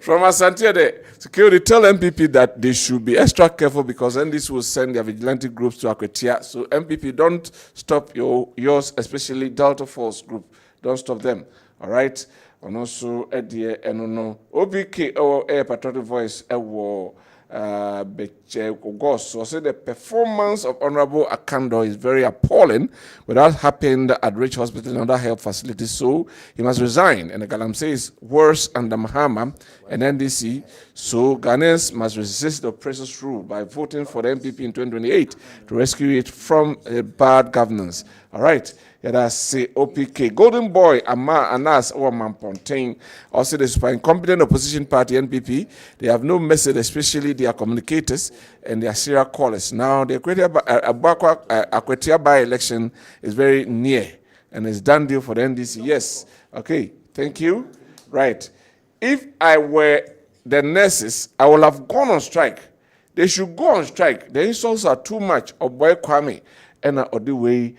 From Asante, security tell MPP that they should be extra careful because then this will send their vigilante groups to Akwetia. So MPP, don't stop yours, especially Delta Force group. Don't stop them. All right. And also, Eddie, and no, OBK or Air Patriotic Voice, Gos. So the performance of Honorable Akando is very appalling without happened at Rich Hospital and other health facilities. So he must resign. And the Galamsey is worse under Mahama and NDC. So Ghanaians must resist the oppressor's rule by voting for the MPP in 2028 to rescue it from bad governance. All right. That's OPK. Golden Boy, Anas, or Mampontain, also the super incompetent opposition party, NPP. They have no message, especially their communicators and their serial callers. Now, the Akwetia by-election is very near, and it's done deal for the NDC. Yes. Okay. Thank you. Right. If I were the nurses, I would have gone on strike. They should go on strike. The insults are too much. Boy Kwame, and the way.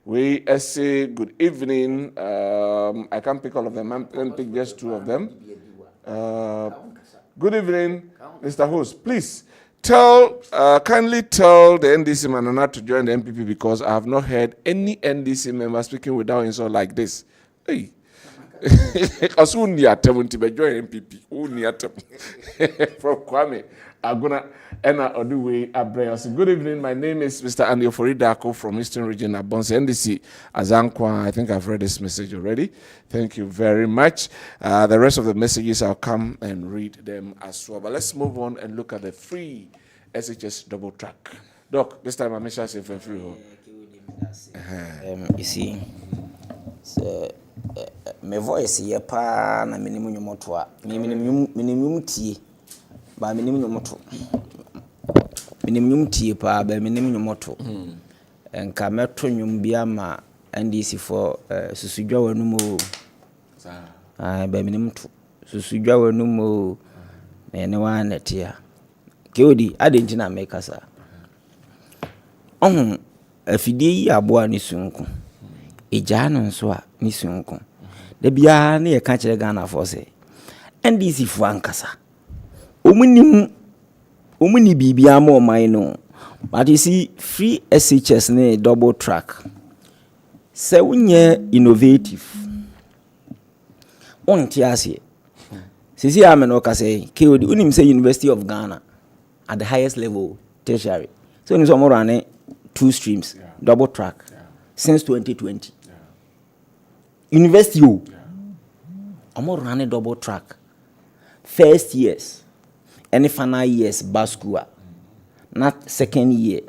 We say good evening. I can't pick all of them. I'm going to pick just two of them. Good evening, Mr. Host. Please kindly tell the NDC man not to join the MPP because I have not heard any NDC member speaking without insult like this. Hey. Because who near them to join MPP? Who near them? From Kwame, I'm gonna good evening. My name is Mr. Andy Oforidako from Eastern Region Abonse NDC Azankwa. I think I've read this message already. Thank you very much. The rest of the messages I'll come and read them as well. But let's move on and look at the free SHS double track. Doc, this time I'm sure safe and free. You see, so my voice here pa na minimum nyomotwa. Minimum tea. Ba minimum nyomoto. Minimum tea pa ba minimum nyomoto. Enka meto nyum bia ma NDC for susudwa wanu mo. Ba minimum to. Susudwa wanu mo. Me ne wa netia. Keodi adenti na make asa. Afidie yi aboa ni sunku. Eja no nso a ni sunku. Da bia na ye ka kire Ghana for say NDC fu ankasa. Omuni bibia mo man no. But you see free SHS ne double track. Se wunye innovative. Onti ase. Sisi amen o ka say KOD unim say University of Ghana at the highest level tertiary. So ni so mo run 2 streams double track since 2020. University o. Omo run double track. First years any final years baskua. Not second year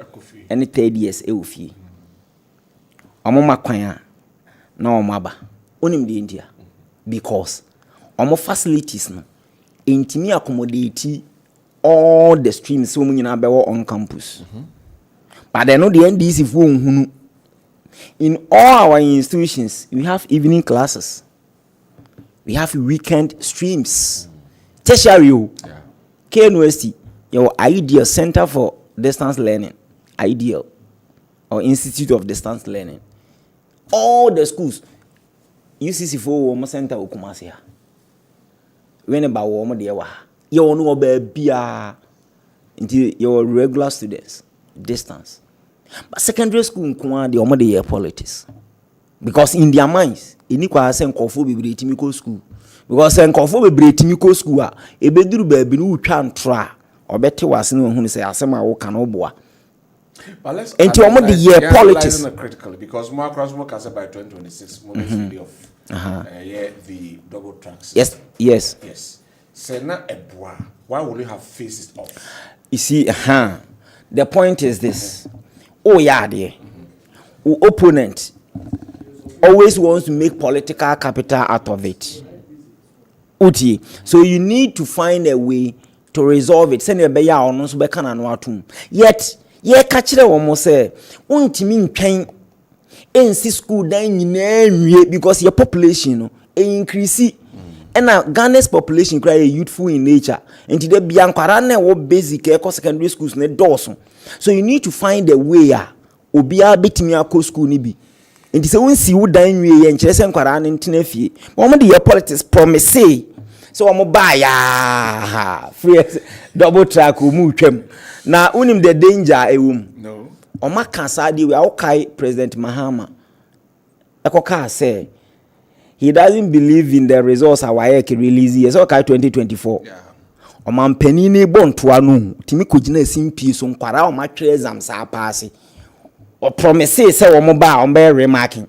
any third years eufi. Omo makwanya na omaba. Onim de India because omo facilities no intimi accommodate all the streams so munyina bewo on campus. But they know the NDC for in all our institutions we have evening classes. We have weekend streams. Tertiary KNUST, your ideal Center for Distance Learning, ideal, or Institute of Distance Learning. All the schools, UCC for Womo Center Okumasia. When about Womo Dewa, you know baby until your regular students, distance. But secondary school the Omo de politics. Because in their minds, inikwa sen kofo be timiko school. Because sen kofo be timiko school a ebeduru baabi no utwa ntra obete wase no hu say asema wo kan oboa. But let's politics critically because more across more can say by 2026 more free of the double tracks. Yes. Say na eboa. Why will you have faces off? You see, the point is this. Oh yeah, there. Opponent always wants to make political capital out of it. Uti. So you need to find a way to resolve it. Send a beya or no so be can anwatum. Yet, ye catch the almost say, untimi ntwen ensi school dan nyina because your population increase. And now Ghana's population cry youthful in nature. And today biankwara na wo basic secondary schools ne doso. So you need to find a way obia betimi akọ school ni bi. Nti se won si wo dan nwie ye nkyere se nkwara ne ntena fie. Mo de your politics promise. So mo ba ya free double track mu twam. Na unim the danger ewum. No. O maka sa de we awokai President Mahama. Ekoka say he doesn't believe in the results our release yes okay 2024. Yeah. Omampani ni bontoa no timi kogina simpie so nkwara o matwe exams apase o promise say wo ba o be remarking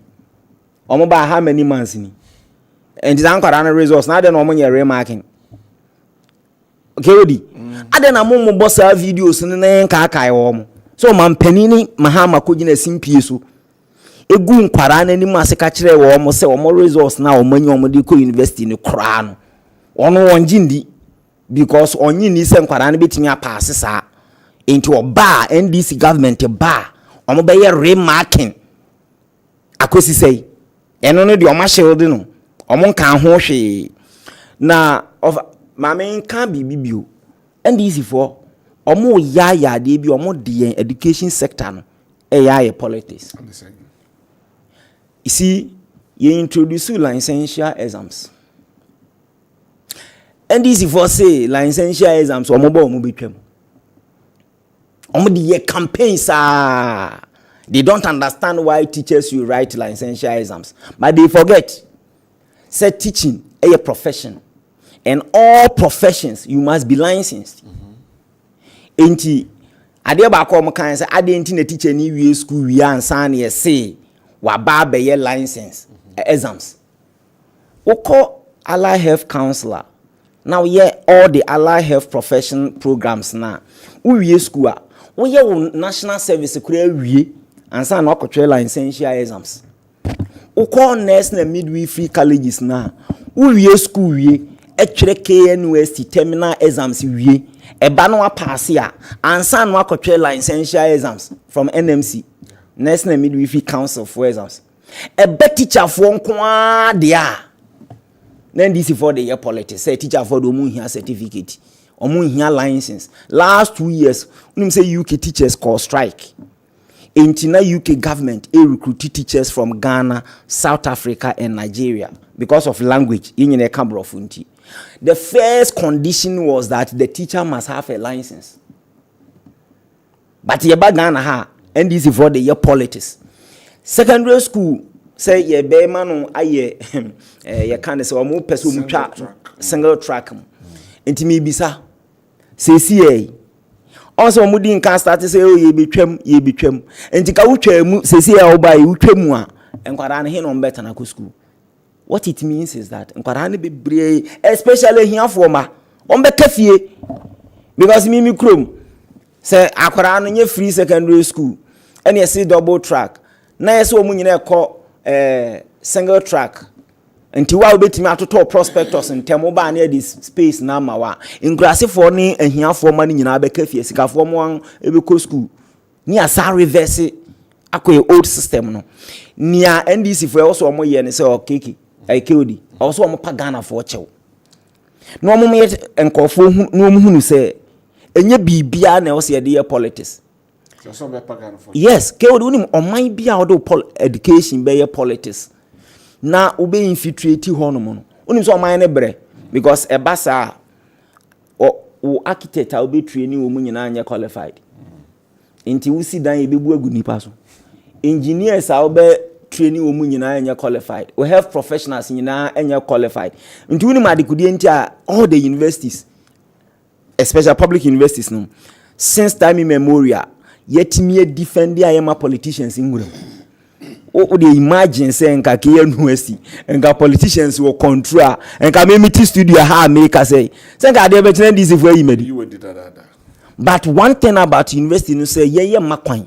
o ba how many months ni and the nkwara no results na de no mo nye remarking okay odi ade na mo boss videos ni na nka kai wo mo so omampani ni mahama kogina simpie so egu nkwara na ni mo aseka kire wo mo say wo results na o manyi o mo de ko university ni kra no ono wonjindi because onyi ni se nkwara na betimi apase sa enti oba NDC government ba omo be ye remarking akosi sei eno no de oma shield no omo nka ho hwe na of mama nka bibibio NDC for omo ya de bi omo de education sector no ya politics. You see, you introduce licensure exams. And this is for say licensure exams or mobile between. The campaigns they don't understand why teachers you write licensure exams, but they forget. Say teaching a profession, and all professions you must be licensed. Enti ade ba ko mo kan say ade enti na teacher ni wie school wie ansan na say wa ba be ye license exams. Oko allied health counselor. Now, all the allied health profession programs now. We school, we national service we and some licensure exams. We call nurse and midwifery colleges now. We school we actually KNUST terminal exams we a banwa pass here and some licensure exams from NMC, National Midwifery Council for exams. A better teacher for there. Then this is for the year politics. Say teacher for the here certificate. Here license. Last 2 years, when say UK teachers call strike. Intina UK government recruit teachers from Ghana, South Africa, and Nigeria because of language. The first condition was that the teacher must have a license. But yeba Ghana ha, and this is for the year politics. Secondary school. Say ye be manu aye ye kan say omo pese omo twa single track enti me bisa say see also omo di nkan start say o ye betwam enti ka wutwa mu say see o ba ye wutwa mu a enkwara ne he no better na ko school. What it means is that enkwara ne bebre especially here for ma on be kafie because me krom say akwara no nye free secondary school and you see double track na yes omo nyina ekọ single track until wa obetimi atoto prospectors ntemo ba na this space na ma wa ingrase for ni ahiafo ma ni nyina be kafie sikafo mo ebeko school ni asa reverse akoye old system no nia NDC for also mo ye ne say okeke aikodi also mo pa Ghana for chew no mo me enkofo no mo hunu say enye bibia na also ye dey politics. Yes, kewodi unim oman bia odo education be politics. Na ube infiltrate hono mo. Unim so oman ne bre because e basa o architect a obe training wo nyina anya qualified. Enti wo si dan e bebu agu nipa so. Engineers a obe training wo nyina anya qualified. We have professionals nyina anya qualified. Enti unim adekudi enti a all the universities, especially public universities no, since time immemorial yet me defend the IMA politicians in Guru. What they imagine saying KNUST and politicians will control and community studio ha make us say this is where you made. But one thing about university you say yeah makwan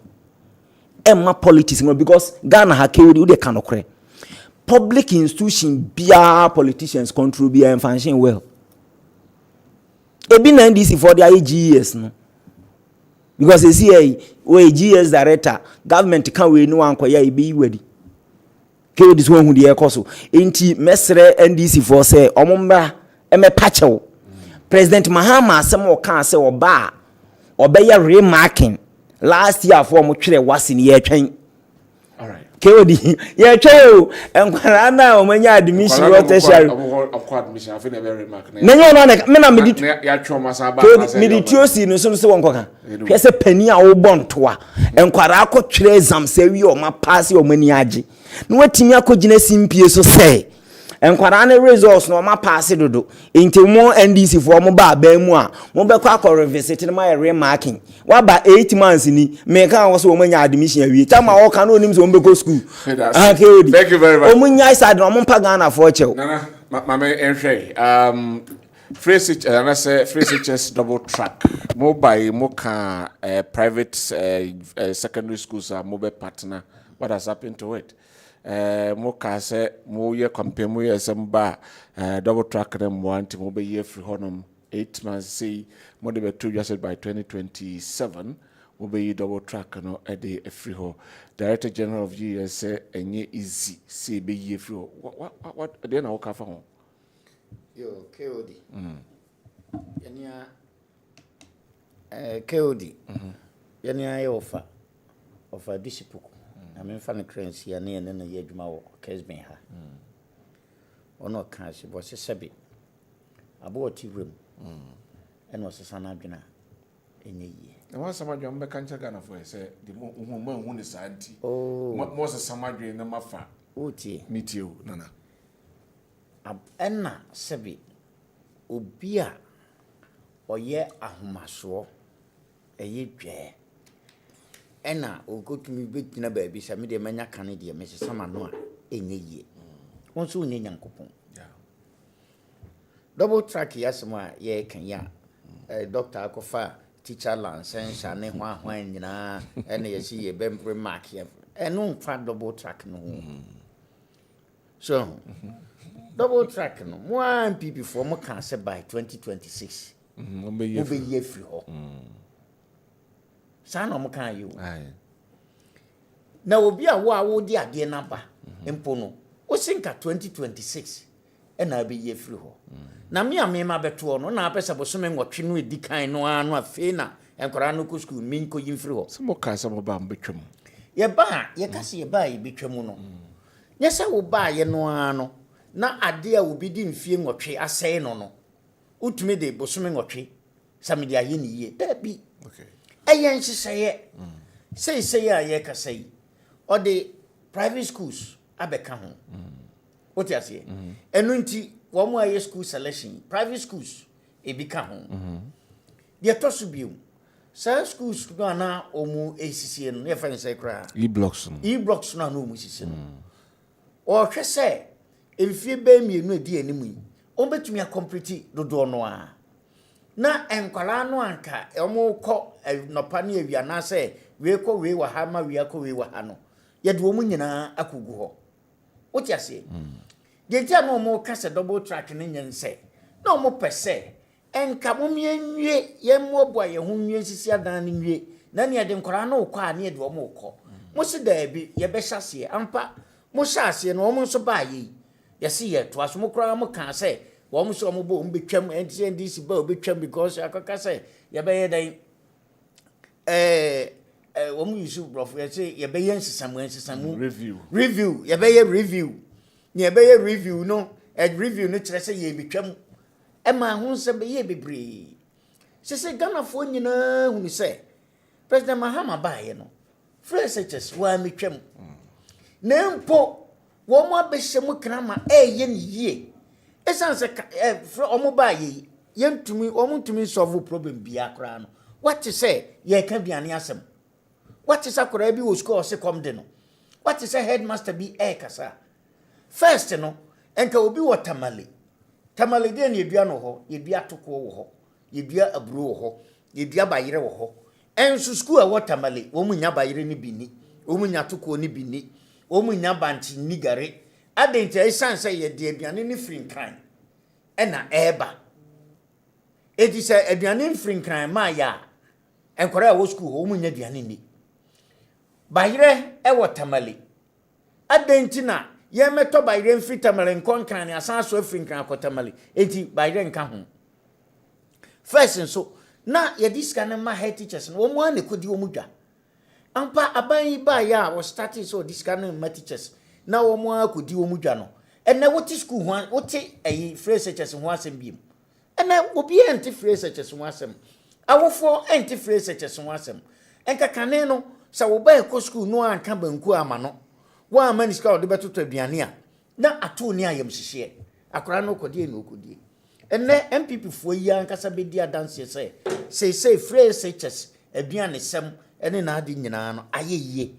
Emma politics because Ghana ha kewodi they cannot cry. Public institution bia politicians control bia and function well. Ebi na NDC for the IGS no. Because you see we GS director government can we no anko ya ibi wedi ke this one hu de ekoso enti mesre NDC for say omomba eme pachew President Mahama asem o kan say oba obeye remarking last year for mo twere wase ne ye twen. All right. Kewodi ye twen enkwara na o manya admission what tertiary admission afi na be remark na nyo no me na me ya twoma sa ba me di tiosi no so wonkoka hwese pani a wo bontoa enkwara akotwere exam se wi o ma pass o mani age no watimi akogina simpie so say enkwara ne results no ma pass dodo inti mo NDC for mo ba ba mu a mo be kwa ko revisit no ma remarking wa ba 8 months ni me kan wo so mo nya admission awie chama wo kan onim so mo be go school thank you very much o mo nya side no mo pa Ghana for chew nana mama enhwe free teachers double track mobile moka private secondary schools are mobile partner. What has happened to it? Moka say mo ye campaign mo ye samba double track them want mobile year free honum 8 months say mo de betu just by 2027 mobile double track no e dey free ho. Director General of US say enye easy say be year free ho. What dey na waka fa ho? Yo, KOD. Yania KOD. Yania offer disciple. I mean fan currency and then ye dwuma wo Kessben ha. Ono kan se bo se sebe. Abo ti room. And was sana adwena enye yi. And once some adwuma be kan Ghana for say the mo hu ne santi. Oh. Mo se sama adwena na mafa. Otie. Meet you nana. Enna sebe obi a oye ahomaso eye dwe enna ogotumi betina ba bi same de manya kane de me sesama no a enye yie wonso onye nyankopon double track yasema ye kan ya doctor akofa teacher license ane hwa nyina ene yesi ye bempre mark ye eno fa double track no so double track no one people for mo can say by 2026 be ye free ho sa na mo kan you na obi a wo di ade na ba empo no o sinka 2026 e na be ye free ho na me ma beto no na apesa bosome nwotwe no edi kan no anu afi na enkora no ko school min ko yin free ho so mo ka sa mo ba mbetwem ye ba ye ka se ye ba ye betwem no nyesa wo ba ye no ano na ade a obi di mfie nwotwe asɛe no utumi de bosome nwotwe samedi aye ni ye dabi okay ayen hyehyɛ sei a ye ka sei o de private schools abeka ho what you say enu nti wo mo aye school selection private schools e bi ka ho de to so biu sa schools go na omu ACC no ye fa nsɛ kra e-blocks no na omu sisi no o hwɛ sɛ emfie be mienu edi animu yi on betumi complete dodo no a na enkwala no anka omo kɔ nopa ne awia na sɛ we kɔ we wa ha ma we akɔ we wa ha no ye de omu nyina akogu hɔ wotia sɛ de tia no omo ka sɛ double track ne nyense na omo pɛsɛ enka mo mienwie ye mmoboa ye ho nwie sisi adan ne nwie na ne de nkwala no kɔ a ne de omo kɔ mo se da bi ye bɛ hyase ampa mo hyase no omo nso ba yi yes ye to aso mo kra mo kan say wo mo so mo bo mo betwam NDC ba obetwam because akaka say ye be ye dan wo mo use prof ye say ye be ye nsisamu review ye be ye review ye be ye review no review no kire say ye betwam e ma ho se be ye bebre se Ghana fo nyina hu ni say President Mahama ba ye no fresh churches wa metwam na mpo wo mo abehye mu krama ye ni yie esan se omo ba ye yentumi omo ntumi solve problem bia kra no what to say ye ka biane asem what is akora bi wo school se come de no what is headmaster bi kasa first no enka obi wo tamale de ne dua no ho ye dua toko wo ho ye dua aburo wo ho ye dua bayire wo ho ensu school a wo tamale wo mu nya bayire ni bi ni wo mu nya toko ni bi ni omu nya banti nigare adenta esanse ye de aduane ni frinkan ena eba edi se aduane frinkan ma ya enkora wo school omu nya aduane ni bayire e wo tamale adenti na ye meto bayire mfri tamale nkonkan ni asan so frinkan akotamale eti bayire nka ho first nso na ye diska na ma head teachers no wo mu ane kodi wo mu dwa ampa aban ba ya was starting so this kind of teachers na wo mo akodi wo mudwa no ene wote school ho wote ayi phrase teachers ho asem biem ene obi enti phrase teachers ho asem awofo enti phrase teachers ho asem enka kane no sa wo ba ko school no anka banku ama no wa amani ska wo de betoto aduane a na ato ni ayem hihye akora no kodie no kodie enne MPP fo yi ankasa be di adanse say phrase such aduane sem ene na ade nyina no ayeye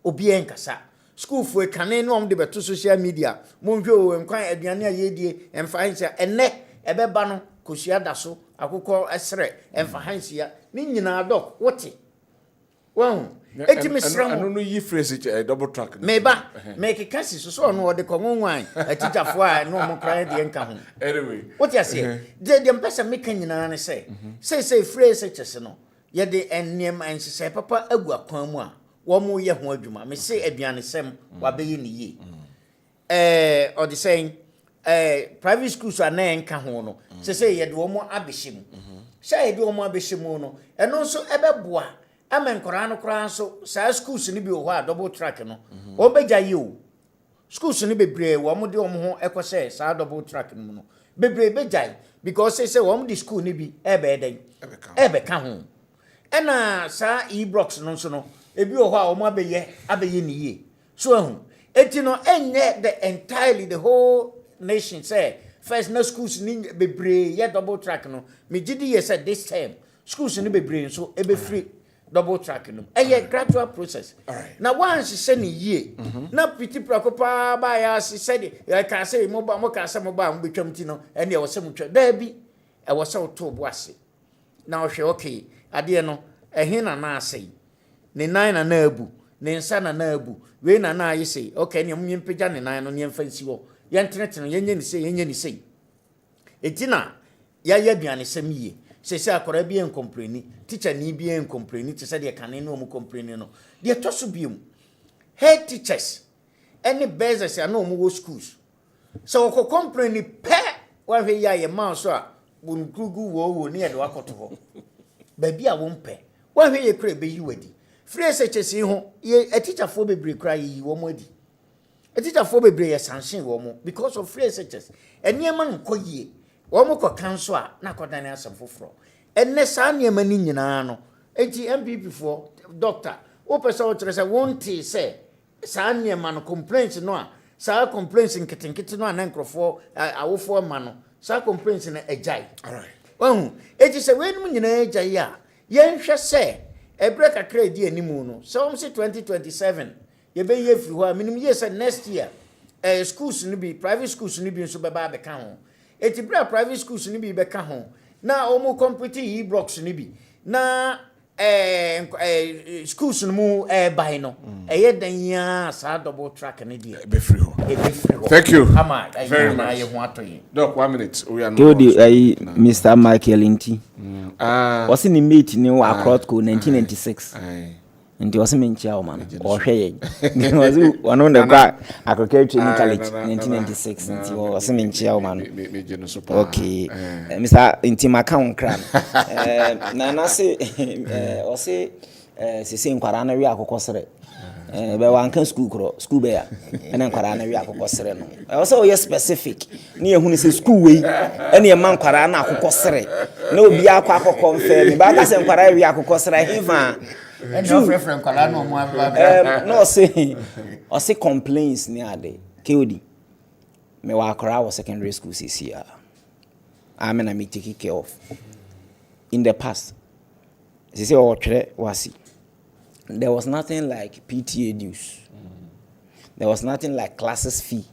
obi enkasa school fo kane no om de beto social media monhwe o nkwan aduane ayedie emfa hansia enne ebeba no kosua da so akokọ esre emfa hansia ni nyina dok wote won eti misram anu no yi phrase double track meba make kasi so no de konwan atitafo a no mo kran de enka ho anyway what you say de mpesa meka nyina ne say phrase chese no ye de ennem ansese papa agu akwan mu a wo mo ye ho adwuma me say aduane sem wa be yi ne yi or the saying private schools are na enka ho no say ye de wo mo abehim say ye de wo mo abehim no eno so ebeboa amen korano kran so sa schools ni bi o ho double track no o beja yi o schools ni bebre wo mo de wo ho ekose sa double track no no bebre beja because say wo mo di school ni bi ebe ka ho ena sa e-blocks no so no ebi o ho a wo mo abeye ni yi so ahu eti no enye the whole nation say first no schools ni bebre ye double track no me gidi ye said this time schools ni bebre so ebe free double track no gradual process na once say ni yie na piti prakopa ba ya say ya ka say mo ka say mo ba mo betwam ti no ene e wo say mo twa da bi e wo say to bo ase na o hwe okay ade no ehin na asay ne nan na abu ne nsa na abu we na ayi say okay ne mo nyempega ne nan no ne mfa nsi wo yentenetene yenye ni say etina ya duane sem yie say akora bi en complain teacher ni bi en complain te say de kane no mu complain no de to so biom head teachers any bezes ya no mu wo schools so ko complain pe wa hwe ya ye ma so a bungugu wo ne ye de wakoto ho ba bi a wo mpe wa hwe ye kra be yi wadi phrase chesi ho ye a teacher for bebre kra yi wo mo adi a teacher for bebre ye sanction wo mo because of phrase chesi eniema nko yie wo mo ko kanso a na kodane asem foforo enne sa niema ni nyina no enti MPP for doctor o pesa o tere se wonti se sa niema no complaints no a sa complaints nketinketi no a na nkrofo awofo ma no sa complaints na ejai alright enti se we num nyina ejai a yenhwe se ebre kakra edi animu no so se 2027 ye be ye firi ho a minimum ye se next year schools no be private schools no be nso beba be ka ho enti bra private schools no be be ka ho na omo compete e-blocks ni bi na schools no mu buy no eye dan ya sa double track ni dia be free ho thank you very much doc 1 minute we are not Mr. Michael Inti was in the meeting ni across ko 1996 nti wase menchia o man o hwe ye was one on the kwa agriculture training college 1996 nti wase menchia o man okay Mr. Inti Macau kran na say wase sisi nkwara na wi akokosere be wankan school be ya ene nkwara na wi akokosere no wase o ye specific ni ehunu se school we ene man nkwara na akokosere na obi akwa akokonfirm ba ka se nkwara wi akokosere hiva no say complaints ni ade KOD me wa akora was secondary school CCA I me take care of in the past CCA o twere wasi there was nothing like PTA dues there was nothing like classes fee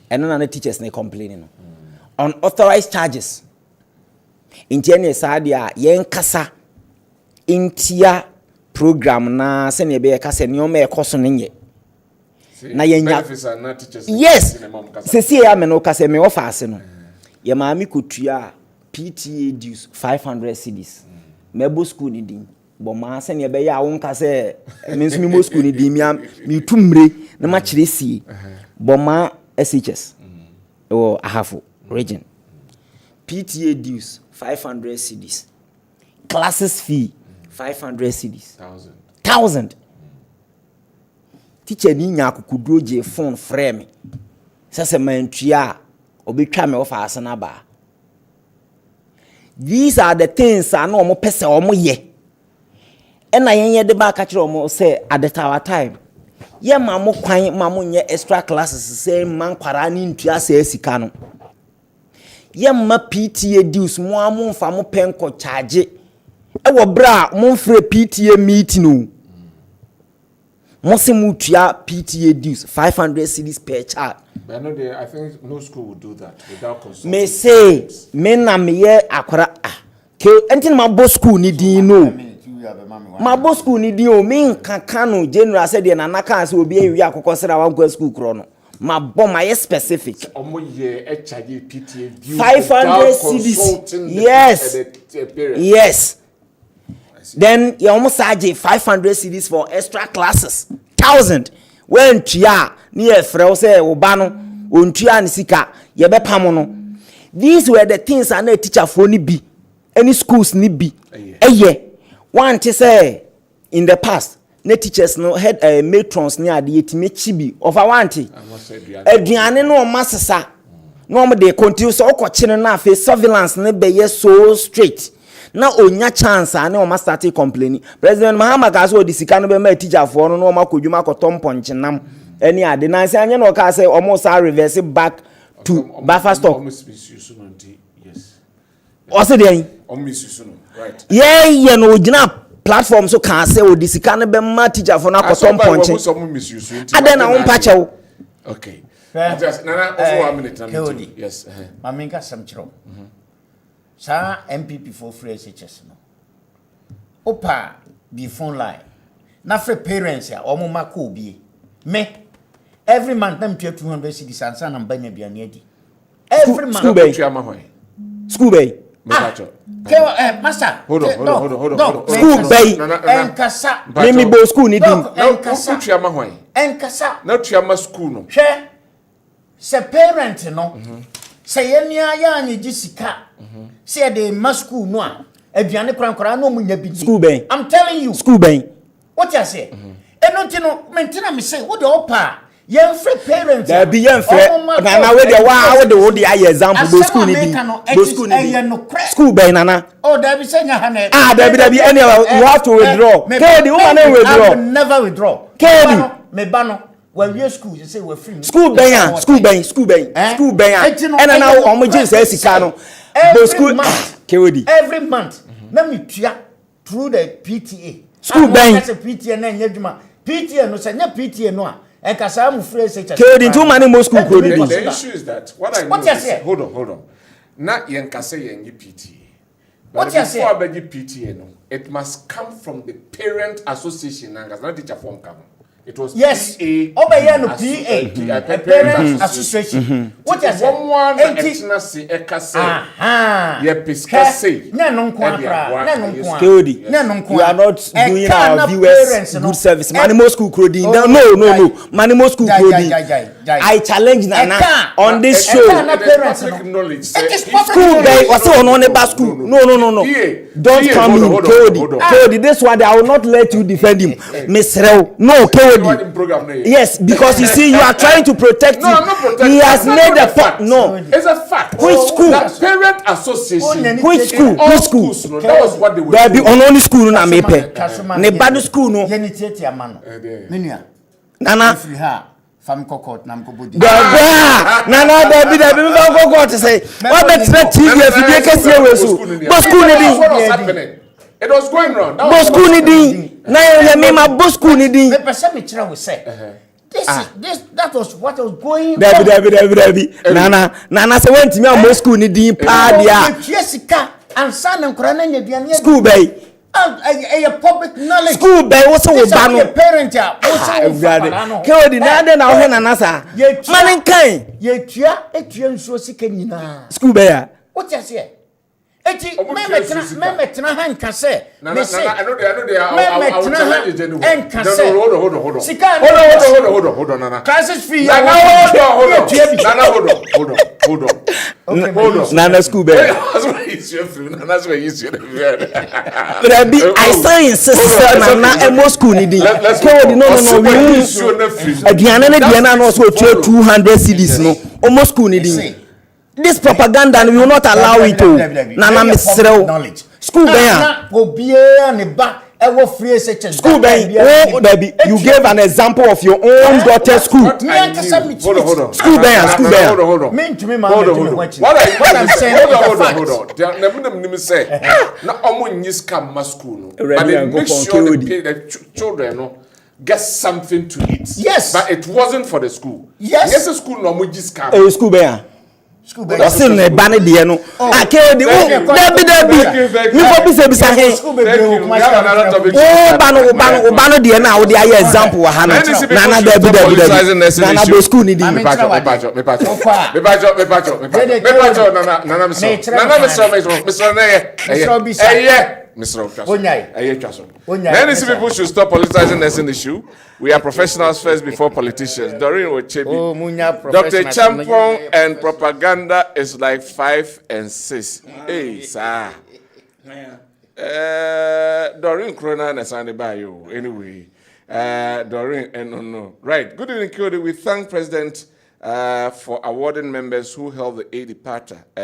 and none of the teachers they complaining unauthorized charges in any sadia yen kasa intia program na se ne be ka se ne o me ekoso ne na yenya yes se si ya me no ka se me offer ase no ye maami kotua PTA dues 500 cedis mebo school ni din bo ma se ne be ya won ka se me nso mo school ni din mi tumre na ma kire sie bo ma SHS o ahafo region PTA dues 500 cedis classes fee 500 cedis 1000 teacher ni nya akukuduro je phone frame sese mantua obetwa me ofa asena ba these are the things I know mo pese omo ye ena yenye de ba ka kire omo say at our time ye mamo kwan mamo nye extra classes say man kwara ni ntua say sika no ye ma PTA dues mo amomfa mo penko charge e wo bra mo mfre PTA meeting no mo se mo tua PTA dues 500 cedis per child. But no, I think no school would do that without consulting. Me say me na me ye akwara ke entin ma bo school ni din no ma bo school ni din o me nkanka no general said de na naka say obi ewi akokosera wan kwa school kro no ma bo ma ye specific omo ye e charge PTA dues 500 cedis. Yes. Yes. Then you almost charge 500 cedis for extra classes. 1,000 when tia ni e frɛ say oba no ontua ne sika ye be pam no. These were the things and teacher for ni bi any schools ni bi one to say in the past ne teachers no had matrons ni ade yetime chibi of a wanti aduane no masesa no mo dey continue so okoche no na face surveillance ne be ye so straight na onya chance ane o ma start complaining. President Mahama ka so di sika no be ma teacher for no no ma kodwuma kotomponche nam any ade na say anya no ka say almost reverse back to buffer stock. Yes. Also dey right. Yeah, no gina platform so can say o disika no be ma teacher for na kotom ponche. Aden na won pache wo. Okay. Just Nana also 1 minute. Yes. Maminga samchiro. Sa MPP for free SHS no. Opa be phone line. Na free parents ya omo mako obi. Me every month na mtua 200 cedis ansa na mbanya biane adi. Every month. School bay. Master. Hold on. School bay. Enkasa. Let bo school ni din. Enkasa. Enkasa. Na tuama school no. Hwe. Se parent no. Se yenia ya anyi jisika. Se de ma school no a. Aduane krankora no mu nya bi. School bay. I'm telling you. School bay. What you say? Eno tino mentina me say wo de opa. Yen free parents. There be yen free. Na we dey wo dey eye example go school ni bi. Go school ni bi. School bay nana. Oh, there be say nya ha na. There be any you have to withdraw. Kedi woman no withdraw. I will never withdraw. Kedi me ba no. We school you say we free. School bay. School bay. And now omo jin say sika no. Go school Kedi. Every month. Na me tua through the PTA. School bay. That's a PTA na nyadwuma. PTA no say nya PTA no a. Kedi into money most school code. The issue is that what I know is, hold on. Na yenkase yenyi PTA. But before I beg PTA no, it must come from the parent association and not teacher form come. It was yes. PA. PA. Parent association. What you say? One etna se ekase. Ye piskase. Na no kwa. Kedi. You are not doing our viewers good service. Manimo school coding. No. Manimo school coding. I challenge Nana on this show. School day was on a school. No. Don't come in, Kedi. This one I will not let you defend him. Miss Reo. No, Kedi. Yes, because you see, you are trying to protect him. I'm not protecting. He has made a fact. No, it's a fact. Which school? The parent association. Which school? Which school? No, that was what they were. There be only school na mepe. Ne bad school no. Nana. Fam kokot nam ko bodi. Nana Debbie fam kokot say. What bet TV if you dey kese we so. But school ne di. It was going wrong. But school ne di. Na ye me ma bo school ni din. Me pese me kire we say. That was what was going. Debbie. Nana say when timi am school ni din pa dia. Me sika ansa na nkora na nyaduane. School bay. A public knowledge. School bay wo so wo ba no. Parent ya. Wo so wo fa no. Ke odi na de na wo Nana sa. Man kan. Ye tua nsuo sika nyina. School bay ya. What you say? Eti me metna han kase me say I know I will challenge you no hold on sika hold on Nana classes fee hold on Nana school bay that's why he's your friend that's why he's your friend but I say insist Nana emo school ni din no we aduane no so 200 cedis no almost school ni din. This propaganda we will not allow it to. Nana Misreo. School there. Obia ne ba Free school ben, you gave an example of your own daughter's school. Hold on. School ben. Hold on. What I'm saying is Let me say. Na omo nyiska ma school no. But they make sure the children get something to eat. Yes. But it wasn't for the school. Yes, the school no mo nyiska. School ben. What's in the banner there no? I can't do Debbie. Me for be say bisa he. Banner there now the example wa hana. Nana Debbie. Nana be school ni di. Me patch. Mr. Many people should stop politicizing nursing issue. We are professionals first before politicians. Doreen Ochebi. Dr. Champon and propaganda is like 5 and 6. Hey, sir. Doreen Krona and Sandy Bayo. Anyway, Doreen and no. Right. Good evening, Kodi. We thank President for awarding members who held the A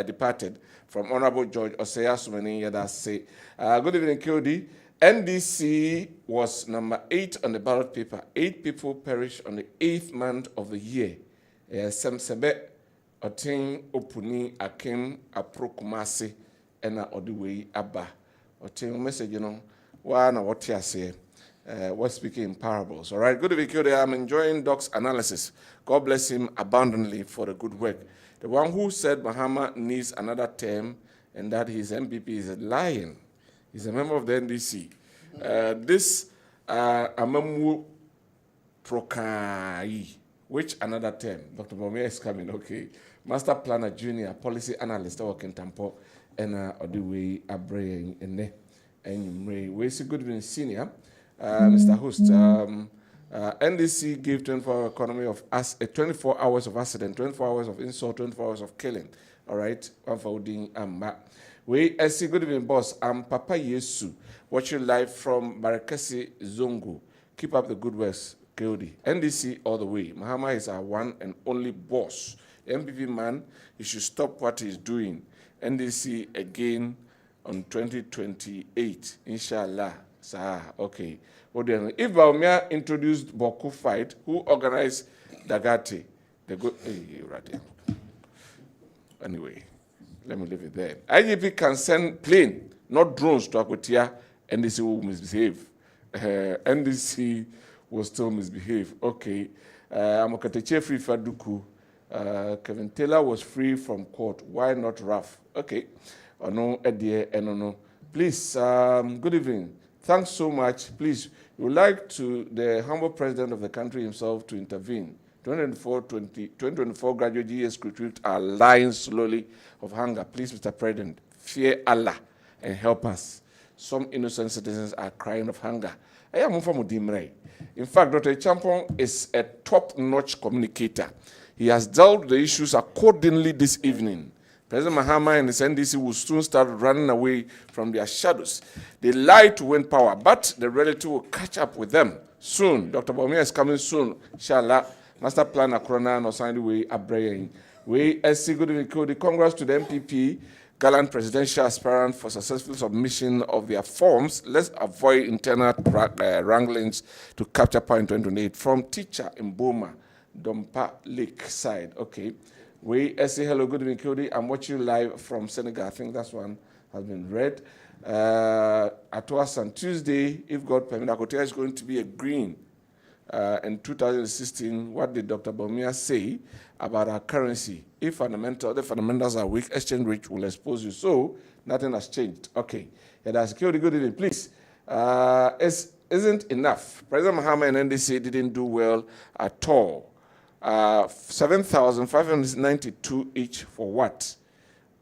departed from Honorable George Osei Asumani Yadase. Good evening, Kodi. NDC was number 8 on the ballot paper. 8 people perished on the 8th month of the year. Semsebe, Otin Opuni, Akim, Aprokumasi, and Odiwei Abba. Otin message, what you say. We're speaking in parables. All right, good evening, Kodi. I'm enjoying Doc's analysis. God bless him abundantly for the good work. The one who said Mahama needs another term and that his MPP is lying. He's a member of the NDC. This Amamu Prokai, which another term? Dr. Bomia is coming, okay. Master Planner Junior, Policy Analyst, working Tampo, and Odiwei Abre and we see good evening, Senior. Mr. Host, NDC gave 24-hour economy of 24 hours of accident, 24 hours of insult, 24 hours of killing. All right, one for Udin we see good evening, boss. I'm Papa Yesu, watching live from Barakasi Zongo. Keep up the good work, Kodi. NDC all the way. Mahama is our one and only boss. The MPP man, he should stop what he's doing. NDC again on 2028, inshallah. Okay. If Baumia introduced Boku fight, who organized Dagati? Anyway, let me leave it there. IGP can send plane, not drones, to Akotia. NDC will misbehave. NDC will still misbehave. Okay. Amokateche free Faduku. Kevin Taylor was free from court. Why not Raf? Okay. No, no. Please, good evening. Thanks so much. Please, we would like the humble president of the country himself to intervene. 2024 graduate GS recruits are lying slowly of hunger. Please, Mr. President, fear Allah and help us. Some innocent citizens are crying of hunger. In fact, Dr. Champon is a top-notch communicator. He has dealt with the issues accordingly this evening. President Mahama and his NDC will soon start running away from their shadows. They lie to win power, but the reality will catch up with them soon. Dr. Baumia is coming soon. Inshallah, Master Plan Akrona no signed way Abraying. We SC good evening. Congrats to the MPP, gallant presidential aspirant for successful submission of their forms. Let's avoid internal wranglings to capture power in 2028. From teacher in Boma, Dompa Lake side. Okay. We say hello, good evening, Kodi. I'm watching live from Senegal. I think that one has been read. At us on Tuesday, if God permits, Akotia is going to be a green. In 2016, what did Dr. Baumia say about our currency? If the fundamentals are weak, exchange rate will expose you. So nothing has changed. Okay. Yeah, that's Kodi, good evening. Please, isn't enough. President Mahama and NDC didn't do well at all. 7,592 each for what?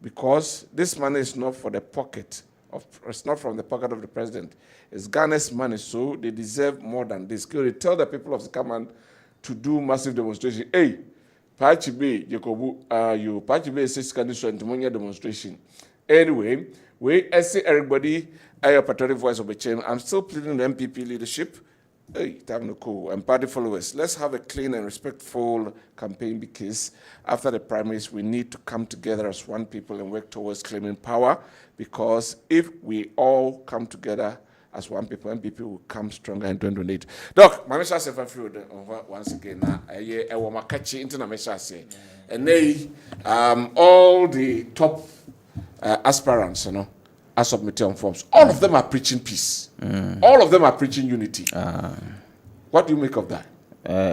Because this money is not for the pocket it's not from the pocket of the president. It's Ghana's money, so they deserve more than this. They tell the people of the command to do massive demonstration. Hey, Pachibe, Jacobu, you Pachibe says condition to demonstration. Anyway, we say everybody, a patriotic voice of the chain. I'm still pleading the MPP leadership. Hey, time to cool. And party followers, let's have a clean and respectful campaign because after the primaries, we need to come together as one people and work towards claiming power because if we all come together as one people, NPP will come stronger in 2028. Doc, my message is once again. I want to catch into the message. And they, all the top aspirants, are submitting forms. All of them are preaching peace. All of them are preaching unity. What do you make of that?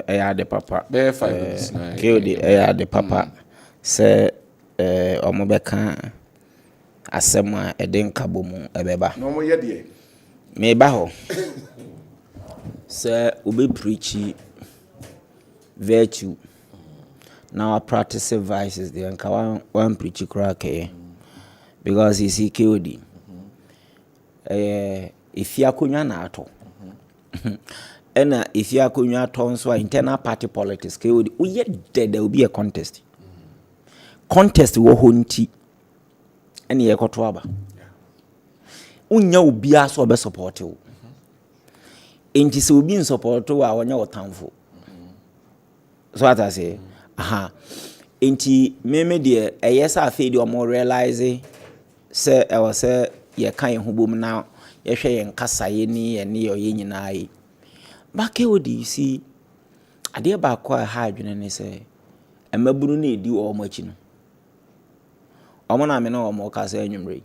I had the papa. 5 minutes. Killed I had the papa. Say, Omobeka. Asema eden kabomu ebeba. No more yet. Me ba ho. Say ube preachy virtue. Now I practice vices the anka one preachy crack because he see KOD. If you akunya na ato. And if you akunya ato so internal party politics KOD, we yet there will be a contest. Contest wo honti. Any ekotoaba. Unya ubia so be support you. Enti se obi in support you a wonya otamfo. So what I say, enti me de eyesa afi de o mo realize say e was say ye kan ho bom na ye hwe ye nkasaye ni ye ne ye nyina yi. Back odi you see ade ba kwa ha adwene ne say emabunu na edi o mo achi no. Omo na me na omo ka say anwumre.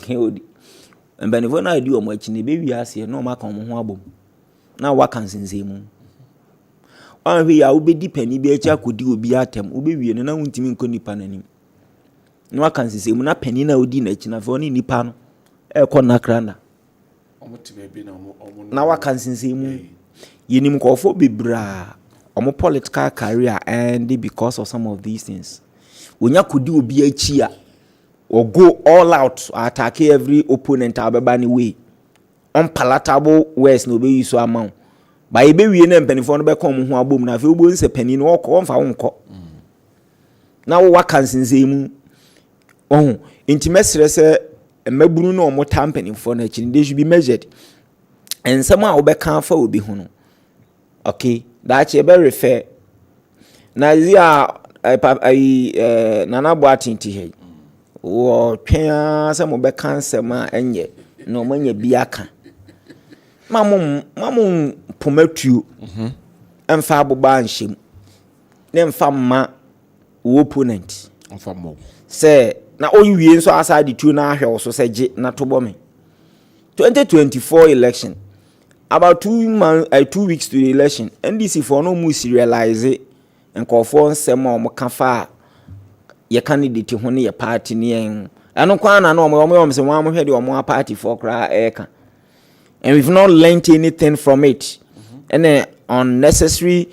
Odi. Mbanifo na edi omo achi ne be wi ase na omo aka omo ho abom. Na waka nsinzemu. Anhwe ya ubedi pani bi achi akodi obi atem, ubewie ne na wuntimi nko nipa nanim. Na waka nsinzemu na pani na odi na achi na fe oni nipa no e ko na kranda. Omo tibe bi na omo Na waka nsinzemu. Yenim kofo bebra. Omo political career and because of some of these things. Wonya kodi obi achi a or go all out attack every opponent abeba ni way unpalatable words no be use amount ba ebe wie na mpanifo no be kom ho abom na fe obo nse pani no okọ mfa wonko na wo waka nsinzemu intimate se mabunu no mo tampanifo na chi they should be measured and somehow wo be kan fa obi ho no okay that che be refer na zia nana bo atinti he wo twen se mo be kan sema enye no manya biaka mamum pomatu emfa aboba nhyem ne mfa ma wo opponent mfa mo se na oyiwie nso aside tu na ahwe so se je na tobo me 2024 election about 2 weeks to the election NDC for no mu serialize nkofo nsema o kafa ye candidate ho ne ye party ne en anu kwa na no o se mo hwe de o party for kra eka and we've not learned anything from it and unnecessary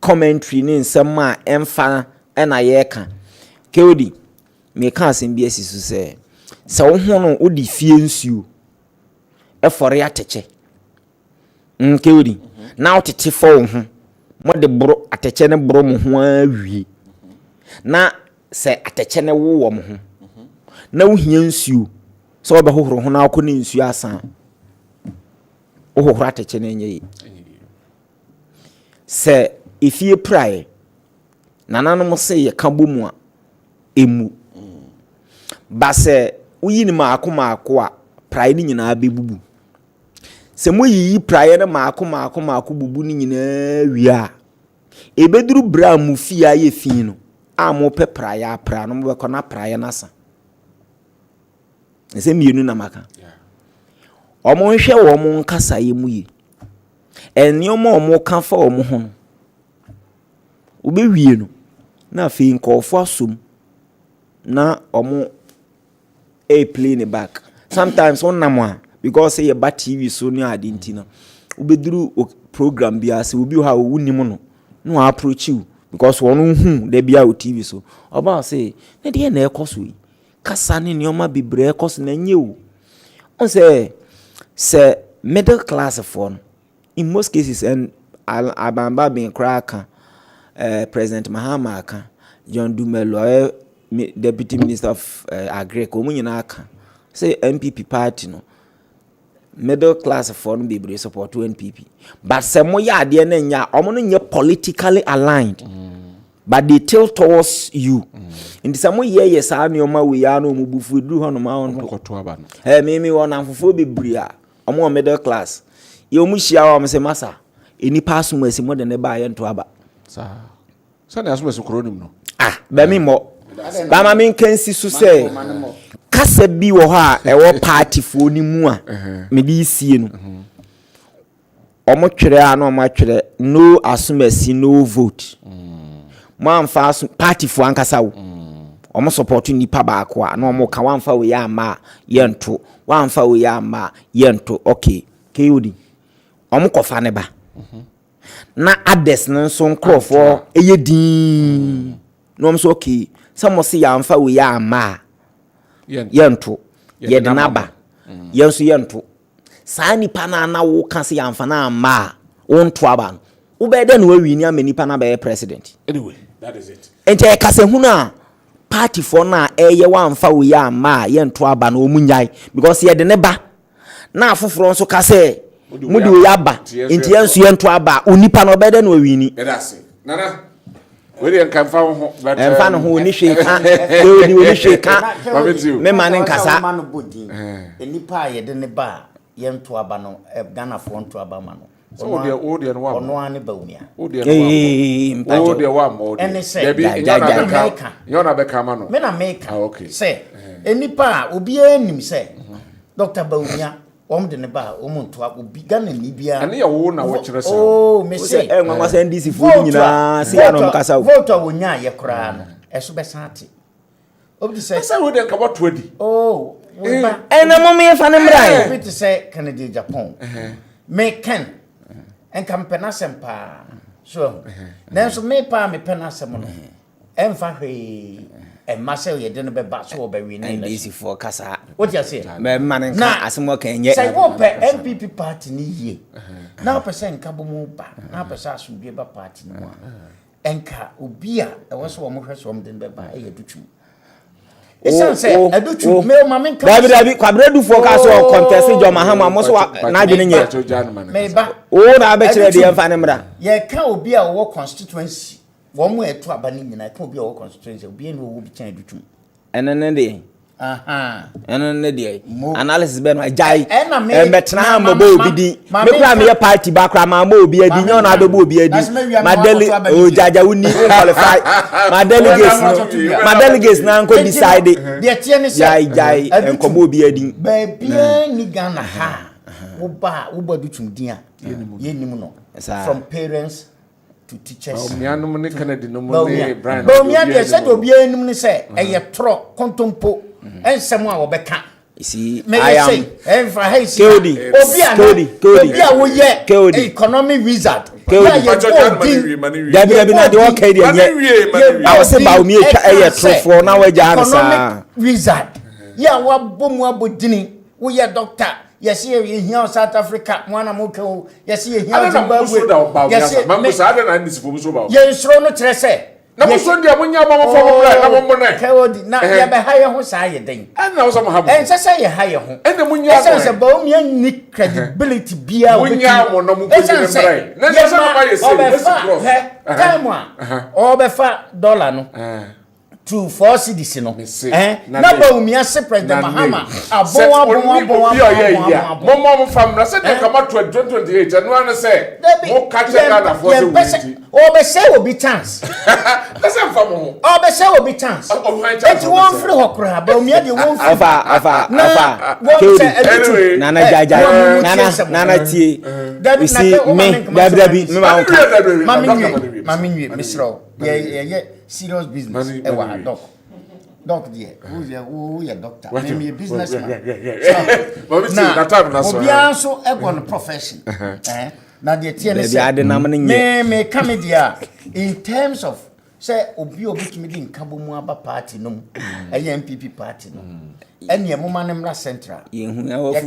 commentary ne nsema emfa na ye ka keodi me ka asem bi asisu se wo ho no odi fie nsuo e fore ateche keodi na otete fo wo ho mo de bro ateche ne bro mo ho awie na se ateche ne wo mo ho na wo hia nsuo so obe hohoro ho na akọ ne nsuo asan o hohoro ateche ne nye se ifie prae nanano mo se ye ka bomu a emu ba se uyi ni maako a prae ni nyina bebubu se mo yi prae ne maako bubu ni nyina wi a ebeduru bra mu fie aye fin no amo pe prae pra no mo be kona prae na sa ese mienu na maka omo hwe wo mo nkasa ye mu yi eni omo kan fa omo ho obewie no na fe nkofo asom na omo play in back sometimes on namwa because say ba TV so ni adinti no obeduru program bia se obi ha wunnim no approach you because wonu hu de bia o TV so oba say na de na ekoso yi kasa ne nioma bibre ekoso na nyewu on say middle class for in most cases and abamba bin kraka President Mahama aka John Dumelo Deputy Minister of Agri ko munyina aka say MPP party no middle class for no be support to NPP but some mo ya ade na nya omo no nya politically aligned but they tilt towards you in some ye sa nioma we ya no mubufu duru ho no ma on to aba no me won amfofo bebre a omo middle class ye omu hia wa say masa eni pass mu asi mo de ne ba ye nto aba sa na aso mesu kronim no ba mi mo ba ma min kansi so say kasa bi wo ha e wo party fo ni mu a me di sie no omo twere a na omo twere no asumasi no vote man fa party fo ankasa wo omo support nipa ba ko a na omo ka wan fa we ya ma ye nto wan fa we ya ma ye nto okay keyodi omo kofa ne ba na ades no so nkrofo eye din no omo so okay samo se ya mfa we ya ma ye nto ye de na ba ye nso ye nto saa nipa na wo ka se ya mfa na ma wo nto aba no wo be de no wi ni ama nipa na be president anyway that is it ente ka se huna party for na eye wa mfa we ya ma ye nto aba na omunyai because ye de ne ba na afoforo nso ka se mudi we ya ba ente ye nso ye nto aba onipa no be de no wi ni nana we dey kan fa ho but fa no ho ni hwe ka we ni hwe ka me ma ne nkasa ma no bodin enipa ye de ne ba ye nto aba no Ghana fo nto aba ma no o de no wa ono ani ba umia o de wa mo de bi nyona be ka ma no me na meka say enipa obi anim say Dr. Baumia de ne ba nto obi Ghana ni bia ane ye wo na wo kire say me say nwa say NDC fo nyina se ya no mkasa wo vote wonya ye kra no eso be sante obi say wo de nka boto adi na mo me fa ne mrai obi say Canada Japan me ken enka mpena sempa so nanso me pa me pena sem no emfa hwe mase ye de no be ba so be wi ni NDC for kasa what you say me man nka asemo kan ye say wo pe MPP party ni ye na percent nka bo mu ba na percent asubie ba party no enka obi a e wo so wo hwe so mo de be ba e ye dutu esa say adutu me ma men ka David Kwabena for kasa contest jo mahama mo so na adwene nye me ba o na be kire de emfa ne mra ye ka obi a wo constituency wo mo eto aba ni nyina ka obi a wo constituency obi no wo bi chan adutu enene de enene de analysis be no ajai metna ha mo bo obi di me kra me party ba kra ma mo obi adi nyo na be bo obi adi madeli o jaja wuni qualify madelegates na nko decide de tie ne say jai enko mo obi adi ba bia ni Ghana ha wo ba dutum din a ye nim no from parents to teachers omianum ne Kennedy no mo ne Brian omia de say obi enum ne say eye tro kontompo ensem a wo beka see I am enfa hey see obi a wo ye economic wizard Dabi na de o kai de ye I was say ba omi etwa eye tro for na wa ja ansa wizard ya wa bomu abodini wo ye doctor yes here in South Africa mwana muke yes here Zimbabwe yes mambo saada na ndisi fo so ba ye nsoro no kire se na mo so ndia mo nya ba mo fo mo bra na mo mo ne kewodi na ya be haye ho saa ye den na wo so mo ha mo se ye haye ho na mo nya ba se ba o mi ani credibility bia mo nya mo na mo ko ni mbrai na se no ba ye se time o be fa dollar no to 4 cedis no na ba umia se president Mahama abon mo fam na se de kama 2028 no an se mo catch Ghana for the week o be say obi chance let's say fam ho o be say obi chance it won free hokra ba umia de won free afa nana jaja nana tie we see me dabi me ma mami misro ye serious business e wa doc there who ya doctor me a businessman so obi anso e go no profession na de tie ne me comedy in terms of say obi tumi di nkabo mu aba party no e MPP party no ene moma ne mra central ye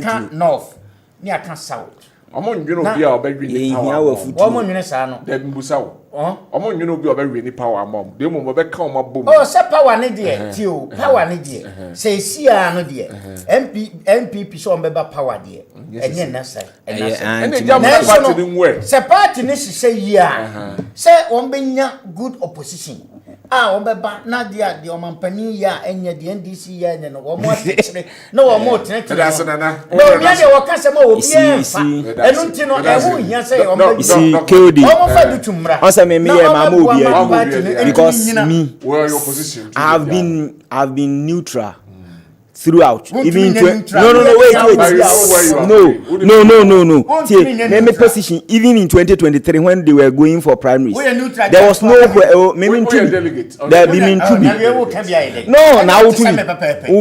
ka north ni aka south omo nwene obi a obedwe ni power omo nwene sa no de mbusa wo omo nwene obi a obedwe ni power amom de mo be ka omo bom se power ne de ti o power ne de se sia no de MPP so ombe ba power de enye na sai ene jamu party ni nwe se party ni se yi a se ombe nya good opposition Obeba na dia the omampani ya enye the NDC ya enye no omo atekere na omo tenetene That's nana. No me dey waka se ma obi enfa enu nti no ehu hia se omo see KOD omo fa dutumra once me ma obi because me where are your position I've been neutral throughout even wait no my position even in 2023 when they were going for primaries there was no there been no now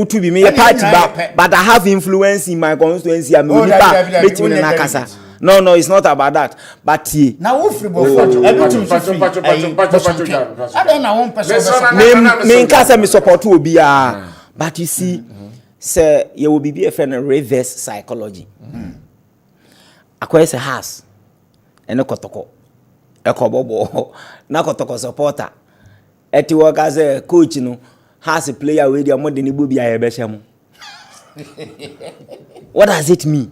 to be me a party but I have influence in my constituency no it's not about that but now I don't know one person me support obi but you see say you will be a friend of reverse psychology. Akwa se has ene kotoko ekobobo na kotoko supporter eti work as a coach no has a player wey dey more than ibobi ayebeshe mu. What does it mean?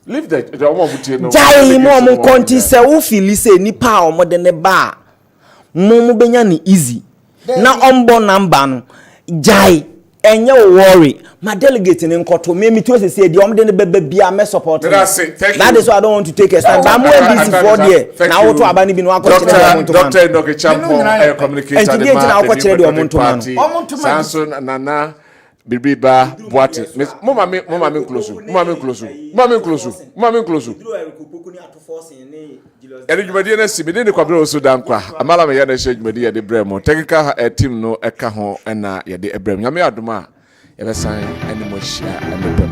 Leave the omo no. Jai mo konti se wo feel say nipa omo de ne ba mo benya ni easy na ombo number no jai enye worry my delegate in Nkoto me to say the omde ne bebe bia me support that is why I don't want to take a stand but I'm busy for there now to abani bi no akọchire Dr. Enoke Champo communicator the Samson Nana Bibiba Boate mama me close Eri jumadi na si me de Kwabena Owusu Dankwa amala me ya na she jumadi ya de bremo technical team no eka ho na ya de ebrem nyame adoma ya be san ani mo hia emepem